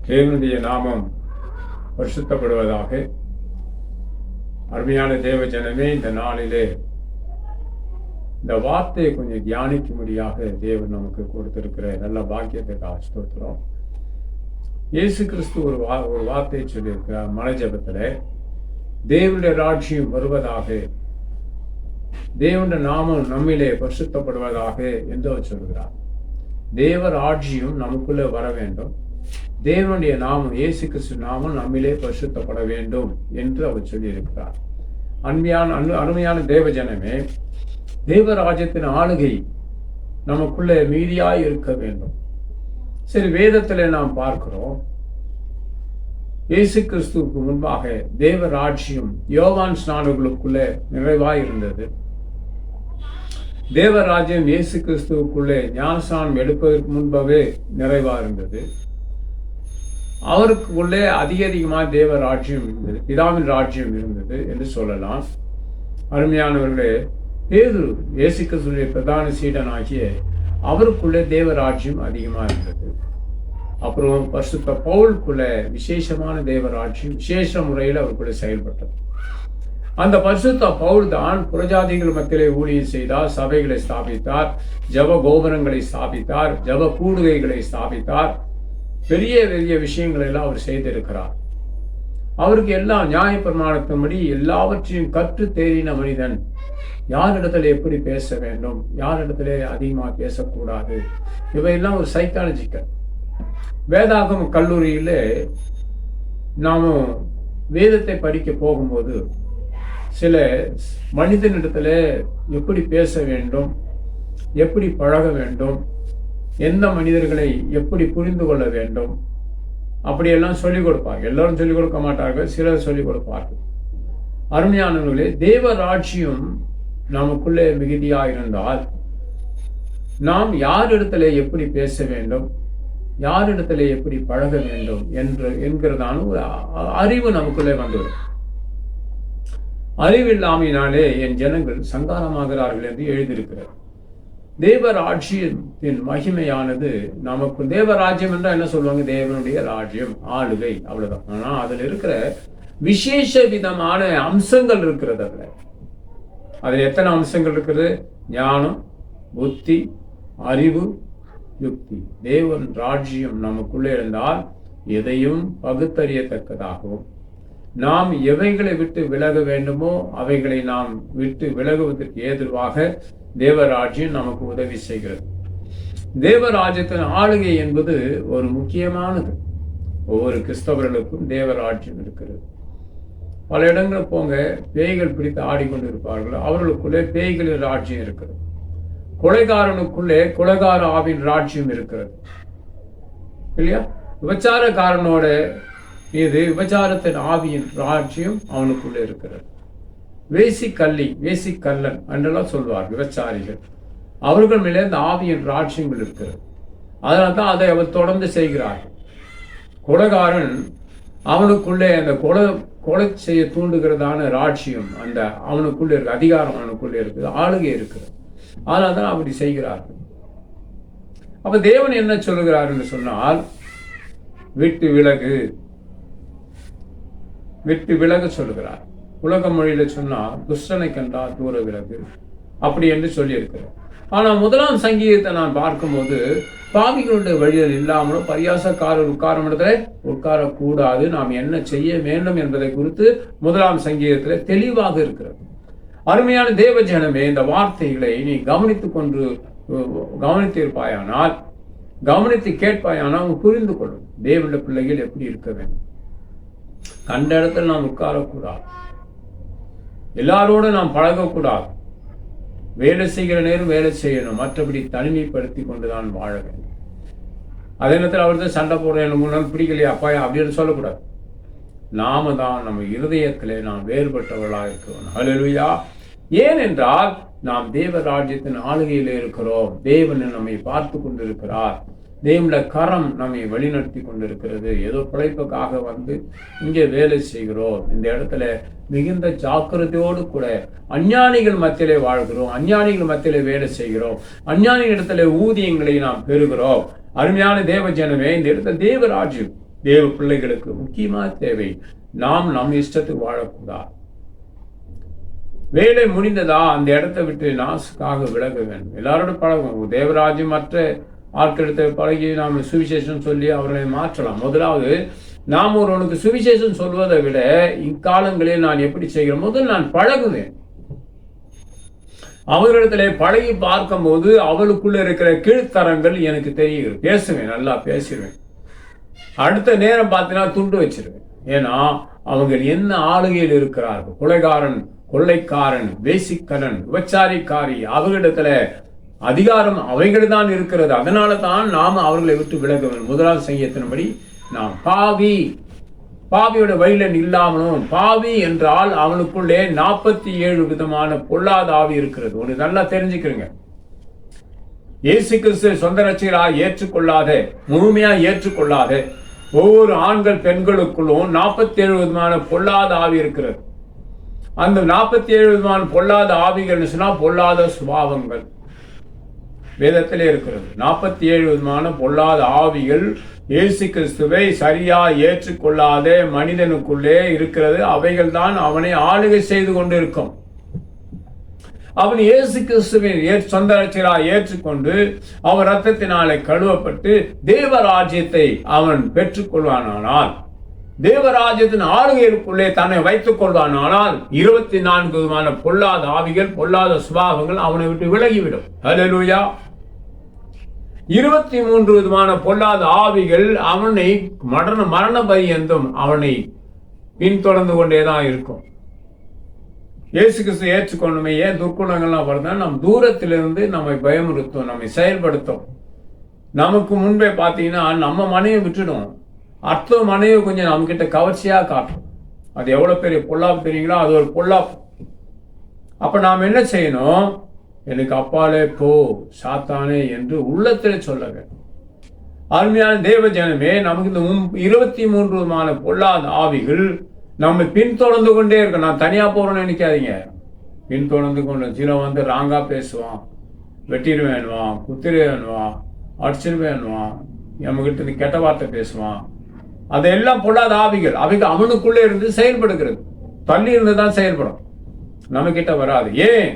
தேவனுடைய நாமம் பரிசுத்தப்படுவதாக. அருமையான தேவ ஜனமே, இந்த நாளிலே இந்த வார்த்தையை கொஞ்சம் தியானிக்கும்படியாக தேவன் நமக்கு கொடுத்திருக்கிற நல்ல பாக்கியத்துக்காக ஸ்தோத்திரம். இயேசு கிறிஸ்து ஒரு வார்த்தையை சொல்லியிருக்கிறார் மலை ஜெபத்தில், தேவனுடைய ராஜ்யம் வருவதாக, தேவனுடைய நாமம் நம்மிலே பரிசுத்தப்படுவதாக என்று அவர் சொல்கிறார். தேவ ராஜ்யம் நமக்குள்ளே வர வேண்டும், தேவனுடைய நாமம் இயேசு கிறிஸ்து நாமம் நம்மிலே பரிசுத்தப்பட வேண்டும் என்று அவர் சொல்லியிருக்கிறார். அருமையான தேவ ஜனமே, தேவராஜ்யத்தின் ஆளுகை நமக்குள்ளே மீதியாய் இருக்க வேண்டும். சரி, வேதத்திலே நாம் பார்க்கிறோம், இயேசு கிறிஸ்துவுக்கு முன்பாக தேவராஜ்யம் யோவான் ஸ்நானங்களுக்குள்ளே நிறைவாய் இருந்தது. தேவராஜ்யம் இயேசு கிறிஸ்துவுக்குள்ளே ஞானஸ்நானம் எடுப்பதற்கு முன்பாகவே நிறைவா இருந்தது. அவருக்குள்ளே அதிகமாக தேவராஜ்யம் இருந்தது, பிதாவின் ராஜ்யம் இருந்தது என்று சொல்லலாம். அருமையானவர்களே, பேதுரு இயேசு கிறிஸ்துவின் பிரதான சீடன் ஆகிய அவருக்குள்ளே தேவராஜ்யம் அதிகமாக இருந்தது. அப்புறம் பரிசுத்த பவுலுக்குள்ள விசேஷமான தேவராஜ்யம் விசேஷ முறையில் அவருக்குள்ள செயல்பட்டது. அந்த பரிசுத்த பவுல் தான் புறஜாதிகள் மத்தியிலே ஊழியம் செய்தார், சபைகளை ஸ்தாபித்தார், ஜப கோபுரங்களை ஸ்தாபித்தார், ஜப கூடுகைகளை ஸ்தாபித்தார். பெரிய பெரிய விஷயங்களை எல்லாம் அவர் செய்திருக்கிறார். அவருக்கு எல்லாம் நியாய பிரமாணத்தின்படி எல்லாவற்றையும் கற்று தேறின மனிதன். யாரிடத்துல எப்படி பேச வேண்டும், யாரிடத்துல அதிகமாக பேசக்கூடாது, இவையெல்லாம் ஒரு சைக்காலஜிக்கல். வேதாகம கல்லூரியில நாம வேதத்தை படிக்க போகும்போது சில மனிதனிடத்துல எப்படி பேச வேண்டும், எப்படி பழக வேண்டும், எந்த மனிதர்களை எப்படி புரிந்து கொள்ள வேண்டும், அப்படியெல்லாம் சொல்லிக் கொடுப்பார்கள். எல்லாரும் சொல்லிக் கொடுக்க மாட்டார்கள், சிலர் சொல்லிக் கொடுப்பார்கள். அருமையானவர்களே, தேவ ராஜ்யம் நமக்குள்ளே மிகுதியாக இருந்தால் நாம் யாரிடத்துல எப்படி பேச வேண்டும், யாரிடத்துல எப்படி பழக வேண்டும் என்கிறதான ஒரு அறிவு நமக்குள்ளே வந்துவிடும். அறிவில்லாமையினாலே என் ஜனங்கள் சங்காரமாகிறார்கள் என்று எழுதியிருக்கிறார். தேவராஜ்யத்தின் மகிமையானது நமக்கு, தேவராஜ்யம் என்றால் என்ன சொல்லுவாங்க, தேவனுடைய ராஜ்யம், ஆளுகை, அவ்வளவுதான். ஆனா அதுல இருக்கிற விசேஷ விதமான அம்சங்கள் இருக்கிறது. அதுல எத்தனை அம்சங்கள் இருக்கிறது? ஞானம், புத்தி, அறிவு, யுக்தி. தேவன் ராஜ்யம் நமக்குள்ளே இருந்தால் எதையும் பகுத்தறியத்தக்கதாகவும், நாம் எவைகளை விட்டு விலக வேண்டுமோ அவைகளை நாம் விட்டு விலகுவதற்கு ஏதுவாக தேவராஜ்யம் நமக்கு உதவி செய்கிறது. தேவராஜ்யத்தின் ஆளுகை என்பது ஒரு முக்கியமானது. ஒவ்வொரு கிறிஸ்தவர்களுக்கும் தேவராஜ்யம் இருக்கிறது. பல இடங்கள் போங்க, பேய்கள் பிடித்து ஆடிக்கொண்டு இருப்பார்கள், அவர்களுக்குள்ளே பேய்களின் ராஜ்யம் இருக்கிறது. கொலைகாரனுக்குள்ளே கொலைகார ஆவின் ராஜ்யம் இருக்கிறது, இல்லையா? விபச்சாரக்காரனோட இது விபச்சாரத்தின் ஆவியின் ராஜ்யம் அவனுக்குள்ளே இருக்கிறது. வேசிக்கல்லி, வேசிக்கல்லன் என்றெல்லாம் சொல்வார் விபச்சாரிகள். அவர்கள் மேலே இந்த ஆவியின் ராஜ்யங்கள் இருக்கிறது. அதனால தான் அதை அவர் தொடர்ந்து செய்கிறார்கள். கொலைகாரன் அவனுக்குள்ளே அந்த கொலை செய்ய தூண்டுகிறதான ராஜ்யம் அந்த அவனுக்குள்ளே இருக்கு, அதிகாரம் அவனுக்குள்ளே இருக்குது, ஆளுகை இருக்கிறது. அதனால தான் அப்படி செய்கிறார்கள். அப்ப தேவன் என்ன சொல்லுகிறார் என்று சொன்னால், விட்டு விலகு, விட்டு விலக சொல்லுகிறார். உலக மொழியில சொன்னா துஷ்டனை கண்டா தூர விலகு, அப்படி என்று சொல்லி இருக்கிறார். ஆனா முதலாம் சங்கீதத்தை நான் பார்க்கும்போது, பாவிகளுடைய வழிகள் இல்லாமலும் பரியாசக்காரர் உட்காரும் இடத்துல உட்காரக்கூடாது, நாம் என்ன செய்ய வேண்டும் என்பதை குறித்து முதலாம் சங்கீதத்துல தெளிவாக இருக்கிறது. அருமையான தேவ ஜனமே, இந்த வார்த்தைகளை நீ கவனித்திருப்பாயானால், கவனித்து கேட்பாயானால் புரிந்து கொள்ளும் தேவனுடைய பிள்ளைகள் எப்படி இருக்க வேண்டும். கண்ட இடத்துல நாம் உட்காரக்கூடாது, எல்லாரோட நாம் பழகக்கூடாது, வேலை செய்கிற நேரம் வேலை செய்யணும், மற்றபடி தனிமைப்படுத்தி கொண்டுதான் வாழ வேண்டும். அதே நேரத்தில் அவர்தான் சண்டை போடுற 3 நாள் பிடிக்கலையா அப்பா அப்படின்னு சொல்லக்கூடாது. நாம தான் நம்ம இருதயத்திலே நாம் வேறுபட்டவர்களாக இருக்கிறோம். ஹல்லேலூயா. ஏனென்றால் நாம் தேவராஜ்யத்தின் ஆளுகையில் இருக்கிறோம். தேவன் நம்மை பார்த்து கொண்டிருக்கிறார். தேவனுடைய கரம் நம்மை வழிநடத்தி கொண்டிருக்கிறது. ஏதோ பிழைப்புக்காக வந்து இங்கே வேலை செய்கிறோம். இந்த இடத்துல மிகுந்த ஜாக்கிரதையோடு கூட அஞ்ஞானிகள் மத்தியிலே வாழ்கிறோம், அஞ்ஞானிகள் மத்தியிலே வேலை செய்கிறோம், அஞ்ஞானிகள் இடத்துல ஊதியங்களை நாம் பெறுகிறோம். அருமையான தேவ ஜனமே, இந்த இடத்துல தேவராஜ்யம் தேவ பிள்ளைகளுக்கு முக்கியமான தேவை, நாம் நம் இஷ்டத்துக்கு வாழக்கூடாது. வேலை முடிந்ததா அந்த இடத்தை விட்டு நாசுக்காக விலக வேண்டும். எல்லாரோட பழகும். தேவராஜ்யம் மற்ற ஆட்களிடத்தை பழகி நாம் சுவிசேஷம் சொல்லி அவர்களை மாற்றலாம். முதலாவது, நாம் ஒருவனுக்கு சுவிசேஷம் சொல்வதை விட இக்காலங்களில் நான் எப்படி செய்கிறேன், முதல் நான் பழகுவேன். அவர்களிடத்திலே பழகி பார்க்கும் போது அவளுக்குள்ள இருக்கிற கீழ்த்தரங்கள் எனக்கு தெரியுது. பேசுவேன், நல்லா பேசிடுவேன். அடுத்த நேரம் பார்த்தீங்கன்னா துண்டு வச்சிருவேன். ஏன்னா அவங்க என்ன ஆளுகையில் இருக்கிறார்கள். கொலைகாரன், கொள்ளைக்காரன், வேசிக்கரன், விபச்சாரிக்காரி, அவர்களிடத்துல அதிகாரம் அவைகள் தான் இருக்கிறது. அதனால தான் நாம் அவர்களை விட்டு விலக வேண்டும். முதலாவது சங்கீதத்தின்படி நாம் பாவியோட வழியில இல்லாமலும், பாவி என்றால் அவனுக்குள்ளே 47 விதமான பொல்லாத ஆவி இருக்கிறது. ஒன்று நல்லா தெரிஞ்சுக்கிறீங்க. இயேசு கிறிஸ்து சொந்த ரட்சகராக ஏற்றுக்கொள்ளாத, முழுமையா ஏற்றுக்கொள்ளாத ஒவ்வொரு ஆண்கள் பெண்களுக்குள்ளும் 47 விதமான பொல்லாத ஆவி இருக்கிறது. அந்த 47 விதமான பொல்லாத ஆவிகள் சொன்னா பொல்லாத சுபாவங்கள் வேதத்திலே இருக்கிறது. 47 விதமான பொல்லாத ஆவிகள் இயேசு கிறிஸ்துவை சரியா ஏற்றுக்கொள்ளாத மனிதனுக்குள்ளே இருக்கிறது. அவைகள் தான் அவனை ஆளுகை செய்து கொண்டு இருக்கும். அவன் இயேசு கிறிஸ்துவின் சொந்த ரட்சகராக ஏற்றுக்கொண்டு அவர் ரத்தத்தினாலே கழுவப்பட்டு தேவராஜ்யத்தை அவன் பெற்றுக் கொள்வானானால், தேவராஜ்யத்தின் ஆளுகைக்குள்ளே தன்னை வைத்துக் கொள்வானானால் 24 விதமான பொல்லாத ஆவிகள், பொல்லாத சுபாவங்கள் அவனை விட்டு விலகிவிடும். ஹல்லேலூயா. 23 விதமான பொல்லாத ஆவிகள் அவனை மரண பரியந்தம் அவனை பின்தொடர்ந்து கொண்டேதான் இருக்கும். இயேசு கிறிஸ்து ஏற்றுக்கொண்டுமே ஏன் துர்க்குணங்கள்லாம் வருதா, நம் தூரத்திலிருந்து நம்மை பயமுறுத்தும், நம்மை செயல்படுத்தும். நமக்கு முன்பே பார்த்தீங்கன்னா நம்ம மனைவி விட்டுடும், அடுத்த மனைவி கொஞ்சம் நம்ம கிட்ட கவர்ச்சியா காட்டும். அது எவ்வளவு பெரிய பொல்லாப்பு தெரியுங்களா, அது ஒரு பொல்லாப்பு. அப்ப நாம் என்ன செய்யணும், எனக்கு அப்பாலே போ சாத்தானே என்று உள்ளத்தில் சொல்ல வேண்டும். அருமையான தேவ ஜனமே, நமக்கு இந்த 23 விதமான பொல்லாத ஆவிகள் நம்ம பின்தொடர்ந்து கொண்டே இருக்கோம். நான் தனியா போறேன்னு நினைக்காதீங்க. பின்தொடர்ந்து கொண்டு சில வந்து ராங்கா பேசுவான், வெட்டிடுவேன்வான், குத்திடுவேன்வான், அடிச்சிருவேன்வான், நம்ம கிட்ட இருந்து கெட்ட வார்த்தை பேசுவான். அதெல்லாம் பொல்லாத ஆவிகள். அவைகள் அவனுக்குள்ளே இருந்து செயல்படுகிறது. தள்ளி இருந்து தான் செயல்படும், நம்ம கிட்ட வராது. ஏன்?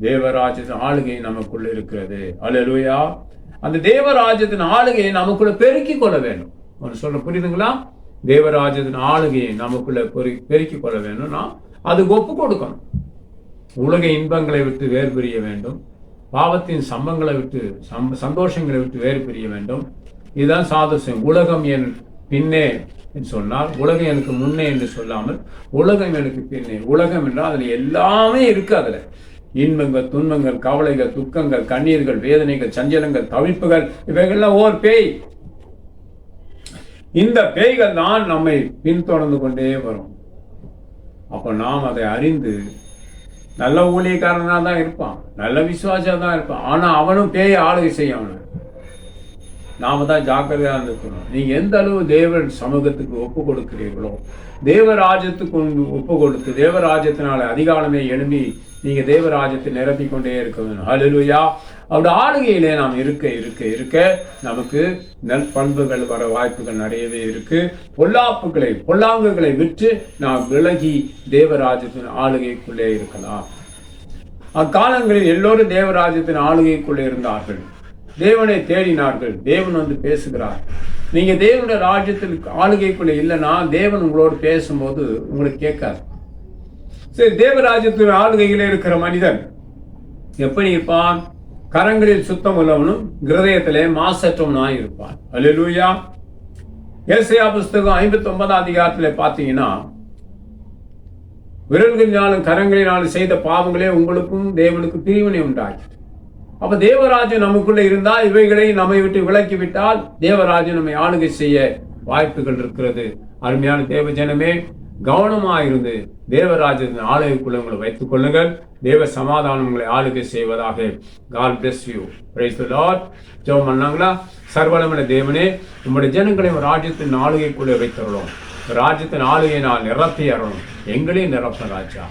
தேவராஜ்யத்தின் ஆளுகை நமக்குள்ள இருக்கிறது. அல்லேலூயா. அந்த தேவராஜ்யத்தின் ஆளுகையை நமக்குள்ள பெருக்கிக் கொள்ள வேண்டும். ஒன்று சொல்ல புரியுதுங்களா? தேவராஜ்யத்தின் ஆளுகையை நமக்குள்ள பெருக்கிக் கொள்ள வேண்டும்னா அதுக்கு ஒப்பு கொடுக்கணும். உலக இன்பங்களை விட்டு வேறு பிரிய வேண்டும். பாவத்தின் சம்பங்களை விட்டு சந்தோஷங்களை விட்டு வேறு பிரிய வேண்டும். இதுதான் சாதசம். உலகம் என் பின்னே என்று சொன்னால், உலகம் எனக்கு முன்னே என்று சொல்லாமல் உலகம் எனக்கு பின்னே. உலகம் என்றால் அதுல எல்லாமே இருக்கு. அதுல இன்பங்கள், துன்பங்கள், கவலைகள், துக்கங்கள், கண்ணீர்கள், வேதனைகள், சஞ்சலங்கள், தவிப்புகள், இவைகள்லாம் ஓர் பேய். இந்த பேய்கள் தான் நம்மை பின்தொடர்ந்து கொண்டே வரும். அப்ப நாம் அதை அறிந்து, நல்ல ஊழியக்காரனா தான் இருப்பான், நல்ல விசுவாசியா தான் இருப்பான், ஆனா அவனும் பேயை ஆளுகை செய்யணும். நாம தான் ஜாக்கிரதையா இருக்கணும். நீங்க எந்த அளவு தேவன் சமூகத்துக்கு ஒப்பு கொடுக்கிறீர்களோ, தேவராஜ்யத்துக்கு ஒப்பு கொடுத்து தேவராஜ்யத்தினால அதிகாலமே எழும்பி நீங்க தேவராஜ்யத்தை நிரப்பிக் கொண்டே இருக்க வேண்டும். ஹல்லேலூயா. அவருடைய ஆளுகையிலே நாம் இருக்க இருக்க இருக்க நமக்கு நற்பண்புகள் வர வாய்ப்புகள் நிறையவே இருக்கு. பொல்லாங்குகளை விட்டு நாம் விலகி தேவராஜ்யத்தின் ஆளுகைக்குள்ளே இருக்கலாம். அக்காலங்களில் எல்லோரும் தேவராஜ்யத்தின் ஆளுகைக்குள்ளே இருந்தார்கள், தேவனை தேடினார்கள், தேவன் வந்து பேசுகிறார். நீங்க தேவனுடைய ராஜ்யத்தில் ஆளுகைக்குள்ள இல்லைன்னா தேவன் உங்களோடு பேசும்போது உங்களுக்கு கேட்காது. சரி, தேவராஜ்யத்தின் ஆளுகையிலே இருக்கிற மனிதன் எப்படி இருப்பான்? கரங்களில் சுத்தம் உள்ளவனும் இருதயத்திலே மாசற்றவனாய் இருப்பான். அல்லேலூயா. ஏசாயா புஸ்தகம் 59 அதிகாரத்திலே பார்த்தீங்கன்னா, விரல்களினாலும் கரங்களினாலும் செய்த பாவங்களே உங்களுக்கும் தேவனுக்கும் பிரிவினை உண்டாக்கி. அப்ப தேவராஜ்யம் நமக்குள்ள இருந்தா இவைகளை நம்மை விட்டு விலக்கி விட்டால் தேவராஜ்யம் நம்மை ஆளுகை செய்ய வாய்ப்புகள் இருக்கிறது. அருமையான தேவ ஜனமே, கவனமாயிருந்து தேவராஜ்யத்தின் ஆளுகைக்குள்ள உங்களை வைத்துக் கொள்ளுங்கள். தேவ சமாதானம் உங்களை ஆளுகை செய்வதாக. God bless you. Praise the Lord. ஜெபம் பண்ணாங்களா? சர்வவல்லமையுள்ள தேவனே, உங்களுடைய ஜனங்களை ராஜ்யத்தின் ஆளுகைக்குள்ளே வைத்துள்ளோம். ராஜ்யத்தின் ஆளுகை நான் நிரப்பி அறணும். எங்களையும் நிரப்ப ராஜா.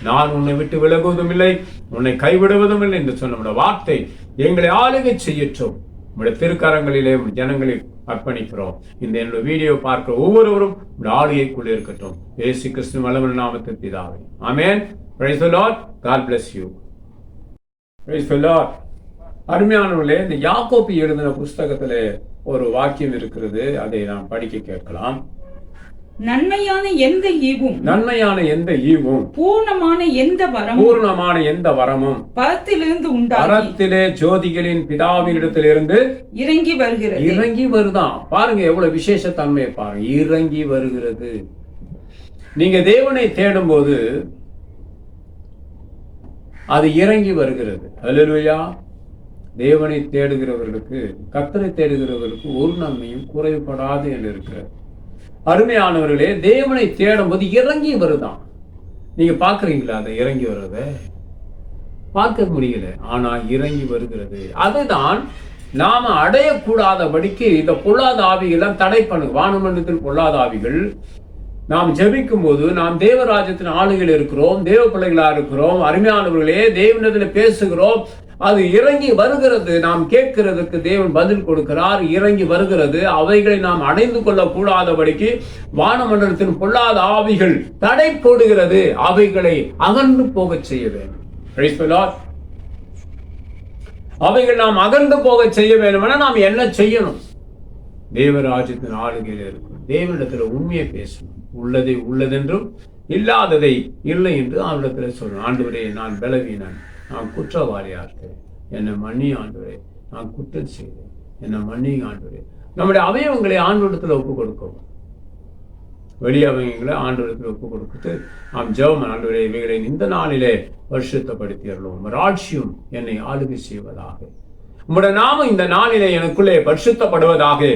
நான் உன்னை விட்டு விலகுவதும் இல்லை, உன்னை கைவிடுவதும் இல்லை என்று சொன்ன வார்த்தை எங்களை ஆளுகை செய்யற்றும். உங்களுடைய திருக்கரங்களிலே ஜனங்களை அர்ப்பணிக்கிறோம். இந்த என்னோட வீடியோ பார்க்கிற ஒவ்வொருவரும் ஆளுகைக்குள்ளே இருக்கட்டும். இயேசு கிறிஸ்து வல்லமையுள்ள நாமத்தில் பிதாவே, ஆமென். Praise the Lord. God bless you. Praise the Lord. அருமையானவர்களே, இந்த யாக்கோபு எழுதின புஸ்தகத்திலே ஒரு வாக்கியம் இருக்கிறது. அதை நாம் படிக்க கேட்கலாம். நன்மையான எந்த ஈவும் பூர்ணமான எந்த வரமும் பரத்திலிருந்து உண்டாகி பரத்திலே ஜோதிகளின் பிதாவினிடத்திலிருந்து இறங்கி வருதான். பாருங்க எவ்வளவு விசேஷ தன்மையை பாருங்க. இறங்கி வருகிறது. நீங்க தேவனை தேடும் போது அது இறங்கி வருகிறது. அல்லேலூயா. தேவனை தேடுகிறவர்களுக்கு, கர்த்தரை தேடுகிறவர்களுக்கு ஒரு நன்மையும் குறைபடாது என்று இருக்கிறது. அருமையானவர்களே, தேவனை தேடும் போது இறங்கி வருதான். நீங்க பாக்குறீங்களா? அதை இறங்கி வர்றத பார்க்க முடியல, ஆனா இறங்கி வருகிறது. அதுதான் நாம அடையக்கூடாதபடிக்கு இந்த பொல்லாத ஆவிகள் தடை பண்ணு. வானமண்டலத்தில் பொல்லாத ஆவிகள், நாம் ஜெபிக்கும் போது நாம் தேவராஜ்யத்தின் ஆளுகள் இருக்கிறோம், தேவ பிள்ளைகளா இருக்கிறோம். அருமையானவர்களே, தேவனிடத்தில் பேசுகிறோம், அது இறங்கி வருகிறது. நாம் கேட்கிறதுக்கு தேவன் பதில் கொடுக்கிறார். இறங்கி வருகிறது. அவைகளை நாம் அடைந்து கொள்ள கூடாதபடிக்கு வானமண்டலத்தின் பொல்லாத ஆவிகள் தடை போடுகிறது. அவைகளை அகன்று போக செய்ய வேண்டும். Praise the Lord. அவைகள் நாம் அகன்று போக செய்ய வேண்டும். நாம் என்ன செய்யணும்? தேவராஜ்யத்தின் ஆளுகையில் இருக்கும். தேவனிடத்தில் உண்மையை பேசணும். உள்ளதை உள்ளதென்றும் இல்லாததை இல்லை என்று அவனிடத்தில் சொல்லணும். ஆண்டவரே, நான் பலவீனன், நான் குற்றவாளியா இருக்கிறேன், என்னை மன்னி ஆண்டவரே, நான் குற்றம் செய்தேன், என்னை மன்னி ஆண்டவரே. நம்முடைய அவயவங்களை ஆண்டவரிடத்தில் ஒப்பு கொடுக்கவும், வெளி அவயவங்களை ஆண்டவரிடத்தில் ஒப்பு கொடுத்து நாம் ஜெபம், ஆண்டவரே இவைகளை இந்த நாளிலே பரிசுத்தப்படுத்தியறோம். ராட்சியம் என்னை ஆளுகை செய்வதாக, உம்முடைய நாமம் இந்த நாளிலே எனக்குள்ளே பரிசுத்தப்படுவதாக.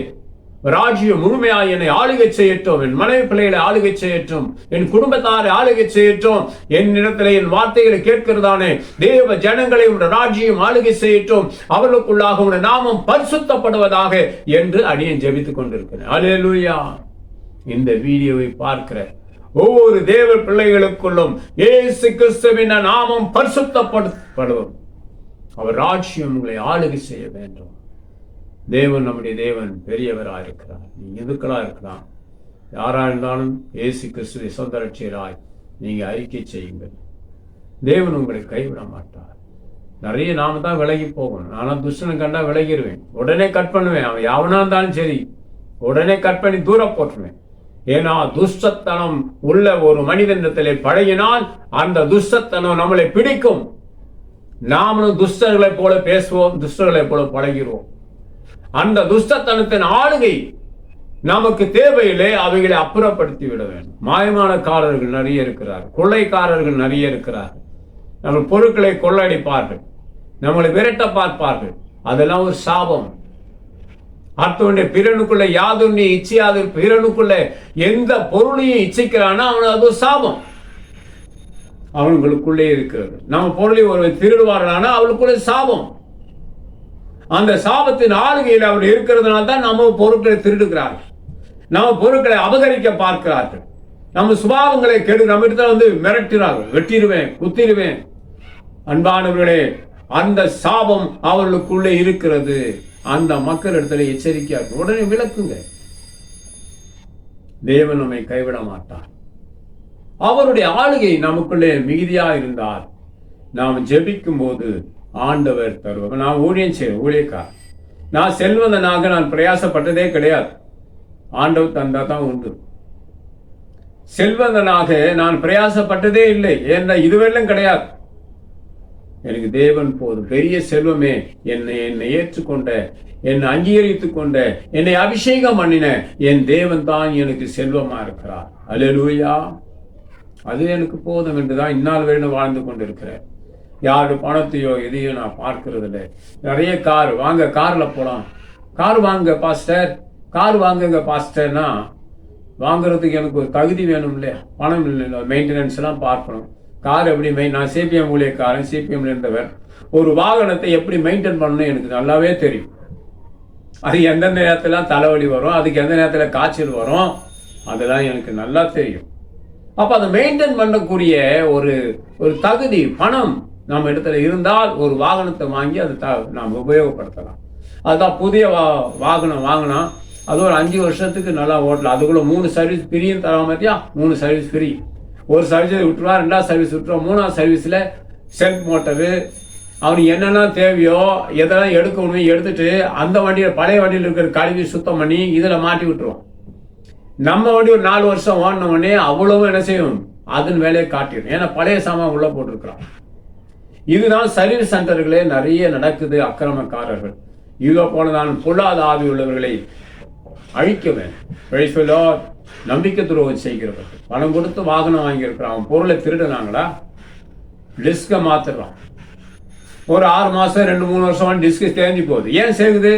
ராஜ்யம் முழுமையாய் என்னை ஆளுகை செய்யட்டும். என் மனைவி பிள்ளைகளை ஆளுகை செய்யட்டும். என் குடும்பத்தாரை ஆளுகை செய்யட்டும். என் இடத்திலே என் வார்த்தைகளை கேட்கிறதானே தேவ ஜனங்களை உடைய ராஜ்யம் ஆளுகை செய்யட்டும். அவர்களுக்குள்ளாக உடைய நாமம் பரிசுத்தப்படுவதாக என்று அடியேன் ஜெபித்துக் கொண்டிருக்கிறேன். அல்லேலூயா. இந்த வீடியோவை பார்க்கிற ஒவ்வொரு தேவ பிள்ளைகளுக்குள்ளும் இயேசு கிறிஸ்துவின் நாமம் பரிசுத்தப்படுத்தும். அவர் ராஜ்யம் உங்களை ஆளுகை செய்ய வேண்டும். தேவன், நம்முடைய தேவன் பெரியவராக இருக்கிறார். நீங்க எதுக்களா இருக்கலாம், யாரா இருந்தாலும் இயேசு கிறிஸ்துவை சொந்த ரட்சியராய் நீங்க அறிக்கை செய்யுங்கள். தேவன் உங்களை கைவிட மாட்டார். நிறைய நாம தான் விலகி போகணும். நானும் துஷ்டனை கண்டா விலகிடுவேன், உடனே கட் பண்ணுவேன். அவன் எவனா இருந்தாலும் சரி, உடனே கட் பண்ணி தூர போட்டுருவேன். ஏன்னா துஷ்டத்தனம் உள்ள ஒரு மனிதனிடத்திலே பழகினால் அந்த துஷ்டத்தனம் நம்மளை பிடிக்கும். நாமளும் துஷ்டர்களை போல பேசுவோம், துஷ்டர்களை போல பழகிறோம். அந்த துஷ்டத்தனத்தின் ஆளுகை நமக்கு தேவையில்லை. அவைகளை அப்புறப்படுத்தி விட வேண்டும். மாயமானக்காரர்கள் நிறைய இருக்கிறார், கொள்ளைக்காரர்கள் நிறைய இருக்கிறார். நம்ம பொருட்களை கொள்ளையடிப்பார்கள், நம்மளை விரட்ட பார்ப்பார்கள். அதெல்லாம் ஒரு சாபம். அடுத்தவனுடைய பிறனுக்குள்ள யாதொன்னே இச்சையாது, பிறனுக்குள்ள எந்த பொருளையும் இச்சைக்கிறான்னா அவனுக்கு அது ஒரு சாபம் அவங்களுக்குள்ளே இருக்கிறது. நம்ம பொருளை ஒரு திருடுவார்களானா அவளுக்குள்ளே சாபம். அந்த சாபத்தின் ஆளுகையில் அவர் இருக்கிறதுனால தான் நம்ம பொருட்களை திருடுகிறார்கள், நம்ம பொருட்களை அபகரிக்க பார்க்கிறார்கள், நம்ம சுபாவங்களை கெடு, நம்ம இடத்துல மிரட்டுகிறார்கள், வெட்டிடுவேன், குத்திடுவேன். அன்பானவர்களே, அந்த சாபம் அவர்களுக்குள்ளே இருக்கிறது. அந்த மக்கள் இடத்துல எச்சரிக்கையாக உடனே விளக்குங்க. தேவன் நம்மை கைவிட மாட்டார். அவருடைய ஆளுகை நமக்குள்ளே மிகுதியா இருந்தால் நாம் ஜெபிக்கும் போது ஆண்டவர் தருவார். நான் ஊழியம் செய்வேன், ஊழியக்கார். நான் செல்வந்தனாக நான் பிரயாசப்பட்டதே கிடையாது. ஆண்டவர் தந்தா தான் உண்டு. செல்வந்தனாக நான் பிரயாசப்பட்டதே இல்லை. ஏன்னா இதுவெல்லாம் கிடையாது. எனக்கு தேவன் போதும். பெரிய செல்வமே என்னை ஏற்றுக்கொண்ட, என்னை அங்கீகரித்துக் கொண்ட, என்னை அபிஷேகம் பண்ணின என் தேவன் தான் எனக்கு செல்வமா இருக்கிறார். அல்லேலூயா. அது எனக்கு போதும் என்றுதான் இந்நாள் வேணும் வாழ்ந்து கொண்டிருக்கிறேன். யாரு பணத்தையோ எதையோ நான் பார்க்கறது இல்லை. நிறைய கார் வாங்க, கார்ல போலாம், கார் வாங்க பாஸ்டர், கார் வாங்குங்க பாஸ்டர்னா வாங்குறதுக்கு எனக்கு ஒரு தகுதி வேணும் இல்லையா? பணம் இல்லை, மெயின்டெனன்ஸ் எல்லாம் பார்க்கணும். கார் எப்படி நான் சிபிஎம் ஊழியக்காரன், சிபிஎம்ல இருந்தவர். ஒரு வாகனத்தை எப்படி மெயின்டைன் பண்ணணும் எனக்கு நல்லாவே தெரியும். அது எந்தெந்த நேரத்துல தலைவலி வரும், அதுக்கு எந்த நேரத்துல காய்ச்சல் வரும், அதெல்லாம் எனக்கு நல்லா தெரியும். அப்ப அதை மெயின்டைன் பண்ணக்கூடிய ஒரு தகுதி, பணம் நம்ம இடத்துல இருந்தால் ஒரு வாகனத்தை வாங்கி அதை நாம் உபயோகப்படுத்தலாம். அதுதான் புதிய வாகனம் வாங்கினா அது ஒரு 5 வருஷத்துக்கு நல்லா ஓட்டலாம். அதுக்குள்ள 3 சர்வீஸ் ஃப்ரீயும் தர மாதிரியா, 3 சர்வீஸ் ஃப்ரீ. ஒரு சர்வீஸ் விட்டுருவா, 2வது சர்வீஸ் விட்டுருவா, 3வது சர்வீஸ்ல செல்ஃப் மோட்டரு, அவனுக்கு என்னென்ன தேவையோ எதெல்லாம் எடுக்கணும் எடுத்துட்டு அந்த வண்டியில் பழைய வண்டியில் இருக்கிற கழுவி சுத்தம் பண்ணி இதில் மாட்டி விட்டுருவான். நம்ம வண்டி ஒரு 4 வருஷம் ஓடின உடனே அவ்வளவு என்ன செய்யும், அதன் வேலையை காட்டிடும். ஏன்னா பழைய சாமான் உள்ள போட்டிருக்கிறான். இதுதான் சர்வீஸ் சென்டர்களே நிறைய நடக்குது. அக்கிரமக்காரர்கள் இதோ போனதான் பொல்லாத ஆவி உள்ளவர்களை அழிக்க வேண்டும். நம்பிக்கை துரோகம் செய்கிறவர்கள், பணம் கொடுத்து வாகனம் வாங்கியிருக்கிறான், அவன் பொருளை திருடுனாங்களா, டிஸ்கை மாத்துறான். ஒரு 6 மாசம் 2-3 வருஷம் டிஸ்க் தேஞ்சு போகுது. ஏன் சேகுது?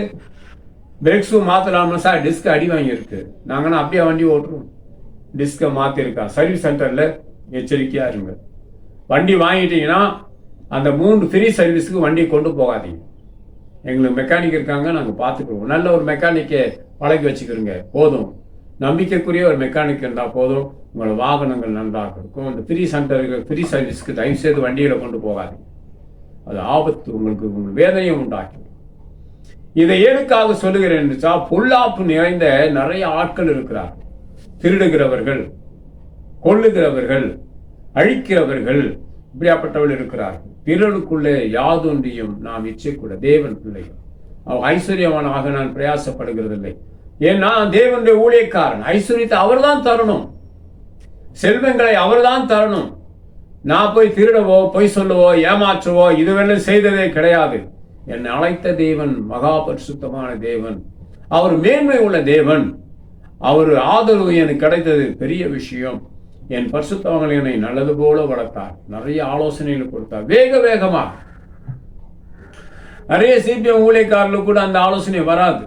பிரேக் ஷூ மாத்தலாமா சார், டிஸ்க் அடி வாங்கியிருக்கு, நாங்கன்னா அப்படியே வண்டி ஓட்டுறோம். டிஸ்கை மாத்திருக்கா. சர்வீஸ் சென்டர்ல எச்சரிக்கையா இருங்க. வண்டி வாங்கிட்டீங்கன்னா அந்த 3 ஃப்ரீ சர்வீஸுக்கு வண்டி கொண்டு போகாதீங்க. எங்களுக்கு மெக்கானிக் இருக்காங்க, நாங்கள் பார்த்துக்குவோம். நல்ல ஒரு மெக்கானிக்கை பழகி வச்சுக்கிறோங்க போதும். நம்பிக்கைக்குரிய ஒரு மெக்கானிக் இருந்தால் போதும், உங்களோட வாகனங்கள் நன்றாக இருக்கும். இந்த ஃப்ரீ சென்டருக்கு ஃப்ரீ சர்வீஸ்க்கு தயவு செய்து வண்டிகளை கொண்டு போகாதீங்க. அது ஆபத்து, உங்களுக்கு வேதனையும் உண்டாக்கி. இதை எதுக்காக சொல்லுகிறேன் என்றால், பொல்லாப்பு நிறைந்த நிறைய ஆட்கள் இருக்கிறார். திருடுகிறவர்கள், கொள்ளுகிறவர்கள், அழிக்கிறவர்கள், இப்படியாப்பட்டவர்கள் இருக்கிறார்கள். பிறருக்குள்ளே யாதொன்றியும் நாம் இச்சைக்கூட. தேவன் பிள்ளைகள் ஐஸ்வர்யவானாக நான் பிரயாசப்படுகிறதில்லை. ஏன்னா தேவனுடைய ஊழியக்காரன். ஐஸ்வர்யத்தை அவர்தான் தரணும், செல்வங்களை அவர்தான் தரணும். நான் போய் திருடவோ, பொய் சொல்லவோ, ஏமாற்றவோ இதுவெல்லாம் செய்ததே கிடையாது. என்னை அழைத்த தேவன் மகா பரிசுத்தமான தேவன், அவர் மேன்மை உள்ள தேவன். அவர் ஆதரவு எனக்கு கிடைத்தது பெரிய விஷயம். என் பரிசுத்தவங்களை என்னை நல்லது போல வளர்த்தார். நிறைய ஆலோசனைகள் கொடுத்தார். வேகமா நிறைய சிபிஎம் ஊழியக்காரர்களுக்கு கூட அந்த ஆலோசனை வராது.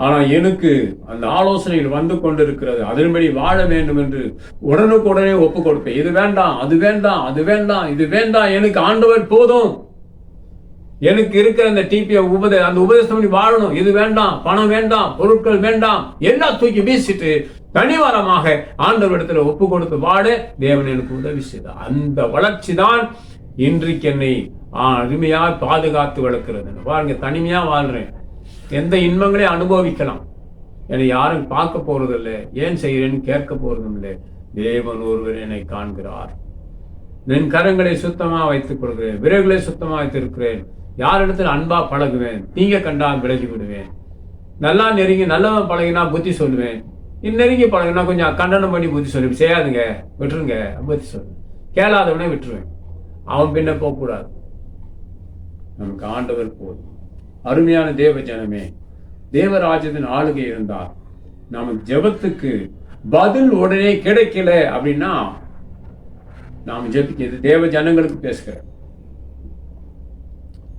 ஆனா எனக்கு அந்த ஆலோசனைகள் வந்து கொண்டிருக்கிறது. அதன்படி வாழ வேண்டும் என்று உடனுக்குடனே ஒப்பு கொடுப்பேன். இது வேண்டாம், அது வேண்டாம், அது வேண்டாம், இது வேண்டாம், எனக்கு ஆண்டவர் போதும், எனக்கு இருக்கிற அந்த டிபிஎம் அந்த உபதேசம் வாழணும், இது வேண்டாம், பணம் வேண்டாம், பொருட்கள் வேண்டாம், எல்லாம் தூக்கி வீசிட்டு தனிவாரமாக ஆண்டவரிடத்துல ஒப்பு கொடுத்து வாழ தேவன் எனக்கு உதவி செய்தார். அந்த வளர்ச்சி தான் இன்றைக்கு என்னை அருமையா பாதுகாத்து வளர்க்கிறது. பாருங்க, தனிமையா வாழ்றேன், எந்த இன்பங்களையும் அனுபவிக்கலாம், என்னை யாரும் பார்க்க போறதில்லை, ஏன் செய்கிறேன்னு கேட்க போறதும் இல்லை. தேவன் ஒருவர் என்னை காண்கிறார். என் கரங்களை சுத்தமா வைத்துக் கொள்கிறேன், விரல்களை சுத்தமா வைத்திருக்கிறேன். யாரிடத்தில் அன்பா பழகுவேன், தீங்க கண்டா விலகி விடுவேன். நல்லா நெருங்கி நல்லவன் பழகினா புத்தி சொல்லுவேன், நெருங்கி பழகினா கொஞ்சம் கண்டனம் பண்ணி புத்தி சொல்லுவேன். செய்யாதுங்க, விட்டுருங்க, புத்தி சொல்லுவேன். கேளாதவனே விட்டுருவேன், அவன் பின்ன போகக்கூடாது. நமக்கு ஆண்டவர் போதும். அருமையான தேவ ஜனமே, தேவராஜ்யத்தின் ஆளுகை இருந்தால் நமக்கு ஜெபத்துக்கு பதில் உடனே கிடைக்கல அப்படின்னா நாம் ஜெபிக்கிறது. தேவ ஜனங்களுக்கு பேசுகிறேன்.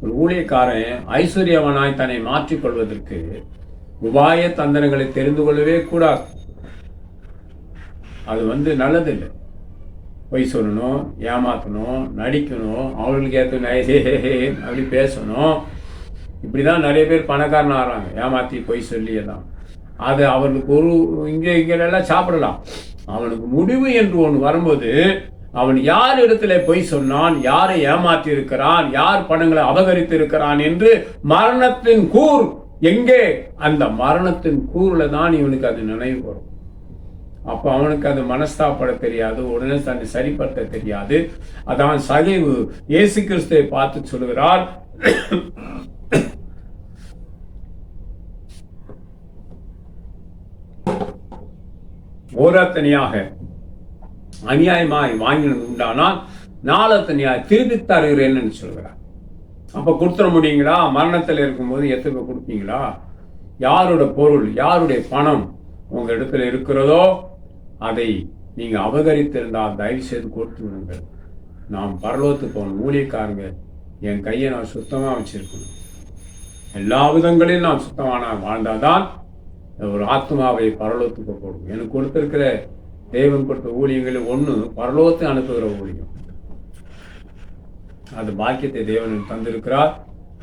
ஒரு ஊழியக்காரன் ஐஸ்வர்யவனாய் தன்னை மாற்றிக்கொள்வதற்கு உபாய தந்திரங்களை தெரிந்து கொள்ளவே கூடாது. அது நல்லதில்லை. பொய் சொல்லணும், ஏமாத்தணும், நடிக்கணும், அவர்களுக்கு ஏற்ற அப்படி பேசணும். இப்படிதான் நிறைய பேர் பணக்காரன் ஆகிறாங்க, ஏமாத்தி பொய் சொல்லி எல்லாம். அது அவர்களுக்கு இங்கெல்லாம் சாப்பிடலாம். அவனுக்கு முடிவு என்று ஒன்று வரும்போது அவன் யார் இடத்துல பொய் சொன்னான், யாரை ஏமாற்றி இருக்கிறான், யார் பணங்களை அபகரித்து இருக்கிறான் என்று மரணத்தின் கூர் எங்கே, அந்த மரணத்தின் கூர்ல தான் இவனுக்கு அது நினைவு வரும். அப்ப அவனுக்கு அது மனஸ்தாப்பட தெரியாது, உடனே தன்னை சரிப்படுத்த தெரியாது. அதான் சகைவு இயேசு கிறிஸ்துவை பார்த்து சொல்கிறார், ஓரத்தனியாக அநியாயமாய் வாங்கினது உண்டானால் நாளத்தனியாய் திருப்பி தருகிறேன்னு சொல்கிறார். அப்ப கொடுத்துட முடியுங்களா? மரணத்தில் இருக்கும்போது எத்தனை கொடுப்பீங்களா? யாரோட பொருள், யாருடைய பணம் உங்க இடத்துல இருக்கிறதோ அதை நீங்க அபகரித்திருந்தால் தயவு செய்து கொடுத்து விடுங்கள். நாம் பரலோகத்துக்கு போகணும். ஊழியக்காரங்க, என் கையை நான் சுத்தமா வச்சிருக்கணும். எல்லா விதங்களிலும் நான் சுத்தமான வாழ்ந்தாதான் ஒரு ஆத்மாவை பரலோகத்துக்கு போடும். எனக்கு கொடுத்திருக்கிற தேவன் கொடுத்த ஊழியங்களில் ஒன்று பரலோகத்தை அனுப்புகிற ஊழியம். அது பாக்கியத்தை தேவன் தந்திருக்கிறார்.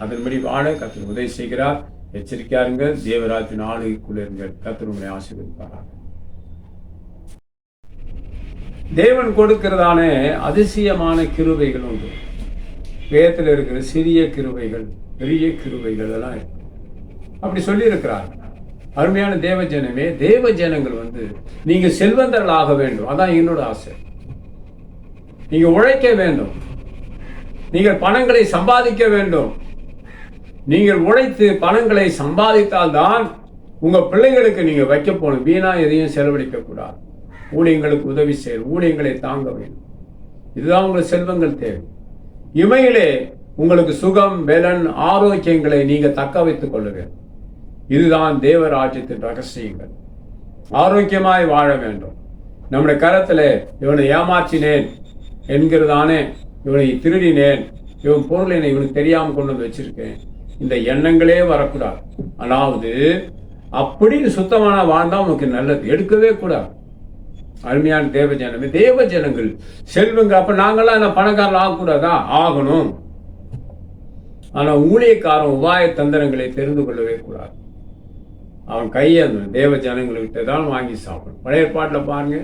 அதன்படி வாழ கர்த்தர் உதவி செய்கிறார். எச்சரிக்கையாருங்க, தேவராஜின் ஆளுகைக்குள்ள இருங்க. கர்த்தர் உங்களை ஆசீர்வதிப்பார். தேவன் கொடுக்கிறதான அதிசயமான கிருபைகள் உண்டு. வேதத்தில் இருக்கிற சிறிய கிருபைகள், பெரிய கிருபைகள் எல்லாம் இருக்கு. அப்படி சொல்லி இருக்கிறார். அருமையான தேவ ஜனமே, தேவ ஜனங்கள் நீங்க செல்வந்தர்கள் ஆக வேண்டும். அதான் என்னோட ஆசை. நீங்க உழைக்க வேண்டும், நீங்கள் பணங்களை சம்பாதிக்க வேண்டும். நீங்கள் உழைத்து பணங்களை சம்பாதித்தால்தான் உங்க பிள்ளைகளுக்கு நீங்க வைக்க போகணும். வீணா எதையும் செலவழிக்க கூடாது. ஊழியங்களுக்கு உதவி செய்யணும், ஊழியங்களை தாங்க வேண்டும். இதுதான் உங்களுக்கு செல்வங்கள் தேவை. இமையிலே உங்களுக்கு சுகம், பலன், ஆரோக்கியங்களை நீங்க தக்க வைத்துக் கொள்ள வேண்டும். இதுதான் தேவராஜ்யத்தின் ரகசியங்கள். ஆரோக்கியமாய் வாழ வேண்டும். நம்முடைய கரத்துல இவனை ஏமாற்றினேன் என்கிறதானே, இவனை திருடினேன், இவன் பொருளை இவனுக்கு தெரியாம கொண்டு வந்து வச்சிருக்கேன், இந்த எண்ணங்களே வரக்கூடாது. அதாவது அப்படி சுத்தமான வாழ்ந்தா உனக்கு நல்லது. எடுக்கவே கூடாது. அருமையான தேவ ஜனமே, தேவ ஜனங்கள் செல்வங்க. அப்ப நாங்கெல்லாம் என்ன பணக்காரர்கள் ஆகக்கூடாதா? ஆகணும். ஆனா ஊழியக்காரன் உபாய தந்திரங்களை தெரிந்து கொள்ளவே கூடாது. அவன் கையை தேவ ஜனங்கள்கிட்ட தான் வாங்கி சாப்பிடும். பழைய ஏற்பாட்டில் பாருங்க,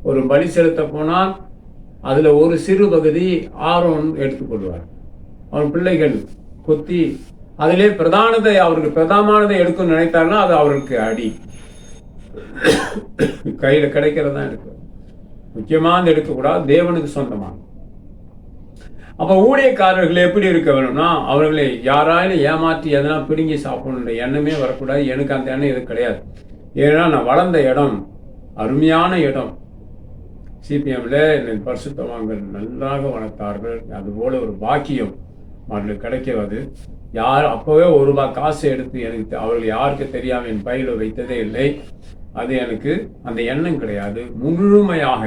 ஒரு பலி செலுத்த போனால் அதுல ஒரு சிறு பகுதி ஆரோன் எடுத்துக்கொள்வார். அவன் பிள்ளைகள் கொத்தி அதிலே பிரதானதை, அவருக்கு பிரதானமானதை எடுக்க நினைத்தாருன்னா அது அவருக்கு அடி. கையில கிடைக்கிறதா எடுக்க, முக்கியமானது எடுக்கக்கூடாது, தேவனுக்கு சொந்தமான. அப்ப ஊழியக்காரர்கள் எப்படி இருக்க வேணும்னா, அவர்களை யாராலும் ஏமாற்றி எதனா பிடுங்கி சாப்பிடணுன்ற எண்ணமே வரக்கூடாது. எனக்கு அந்த எண்ணம் இது கிடையாது. ஏன்னா நான் வளர்ந்த இடம் அருமையான இடம். சிபிஎம்ல பரிசுத்தவான்கள் நன்றாக வளர்த்தார்கள். அதுபோல ஒரு பாக்கியம் அவர்களுக்கு கிடைக்கிறது. யார் அப்பவே ₹1 காசு எடுத்து எனக்கு அவர்கள் யாருக்கு தெரியாம என் பையில வைத்ததே இல்லை. அது எனக்கு அந்த எண்ணம் கிடையாது. முழுமையாக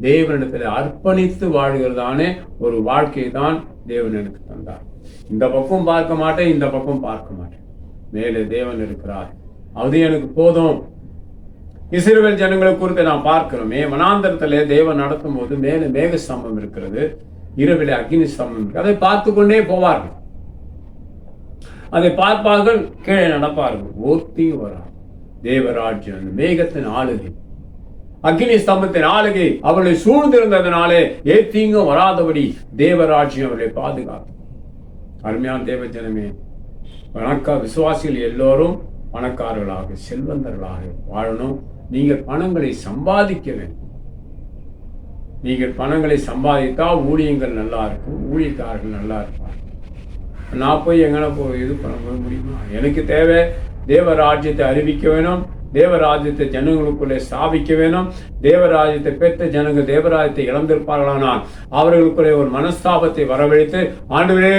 தேவனிடத்தில் அர்ப்பணித்து வாழ்கிறதானே ஒரு வாழ்க்கையை தான் தேவன் எனக்கு தந்தார். இந்த பக்கம் பார்க்க மாட்டேன், இந்த பக்கம் பார்க்க மாட்டேன். மேலே தேவன் இருக்கிறார், அது எனக்கு போதும். இஸ்ரவேல் ஜனங்களை குறித்து நாம் பார்க்கிறோமே, வனாந்தரத்திலே தேவன் நடத்தும் போது மேலே மேக ஸ்தம்பம் இருக்கிறது, இரவிலே அக்னி ஸ்தம்பம் இருக்கு. அதை பார்த்து கொண்டே போவார்கள். அதை பார்ப்பார்கள், கீழே நடப்பார்கள். ஒருத்தையும் வராது. தேவராஜ்யம் மேகத்தின் ஆளுகை, அக்னி ஸ்தம்பத்தின் ஆளுகை அவர்களை சூழ்ந்திருந்ததுனாலே ஏத்தீங்கும் வராதபடி தேவராஜ்யம் அவர்களை பாதுகாக்கும். அருமையான தேவ ஜனமே, விசுவாசிகள் எல்லோரும் பணக்காரர்களாக செல்வந்தர்களாக வாழணும். நீங்கள் பணங்களை சம்பாதிக்க வேண்டும். நீங்கள் பணங்களை சம்பாதித்தால் ஊழியங்கள் நல்லா இருக்கும், ஊழியக்காரர்கள் நல்லா இருப்பார். நான் போய் எங்கன்னா போய் இது பண்ண முடியுமா? எனக்கு தேவை தேவராஜ்யத்தை அறிவிக்க வேணும், தேவராஜ்யத்தை ஜனங்களுக்குள்ளே ஸ்தாபிக்க வேணும். தேவராஜ்யத்தை பெற்ற ஜனங்கள் தேவராஜ்யத்தை இழந்திருப்பார்களானால் அவர்களுக்குள்ளே ஒரு மனஸ்தாபத்தை வரவழைத்து, ஆண்டவரே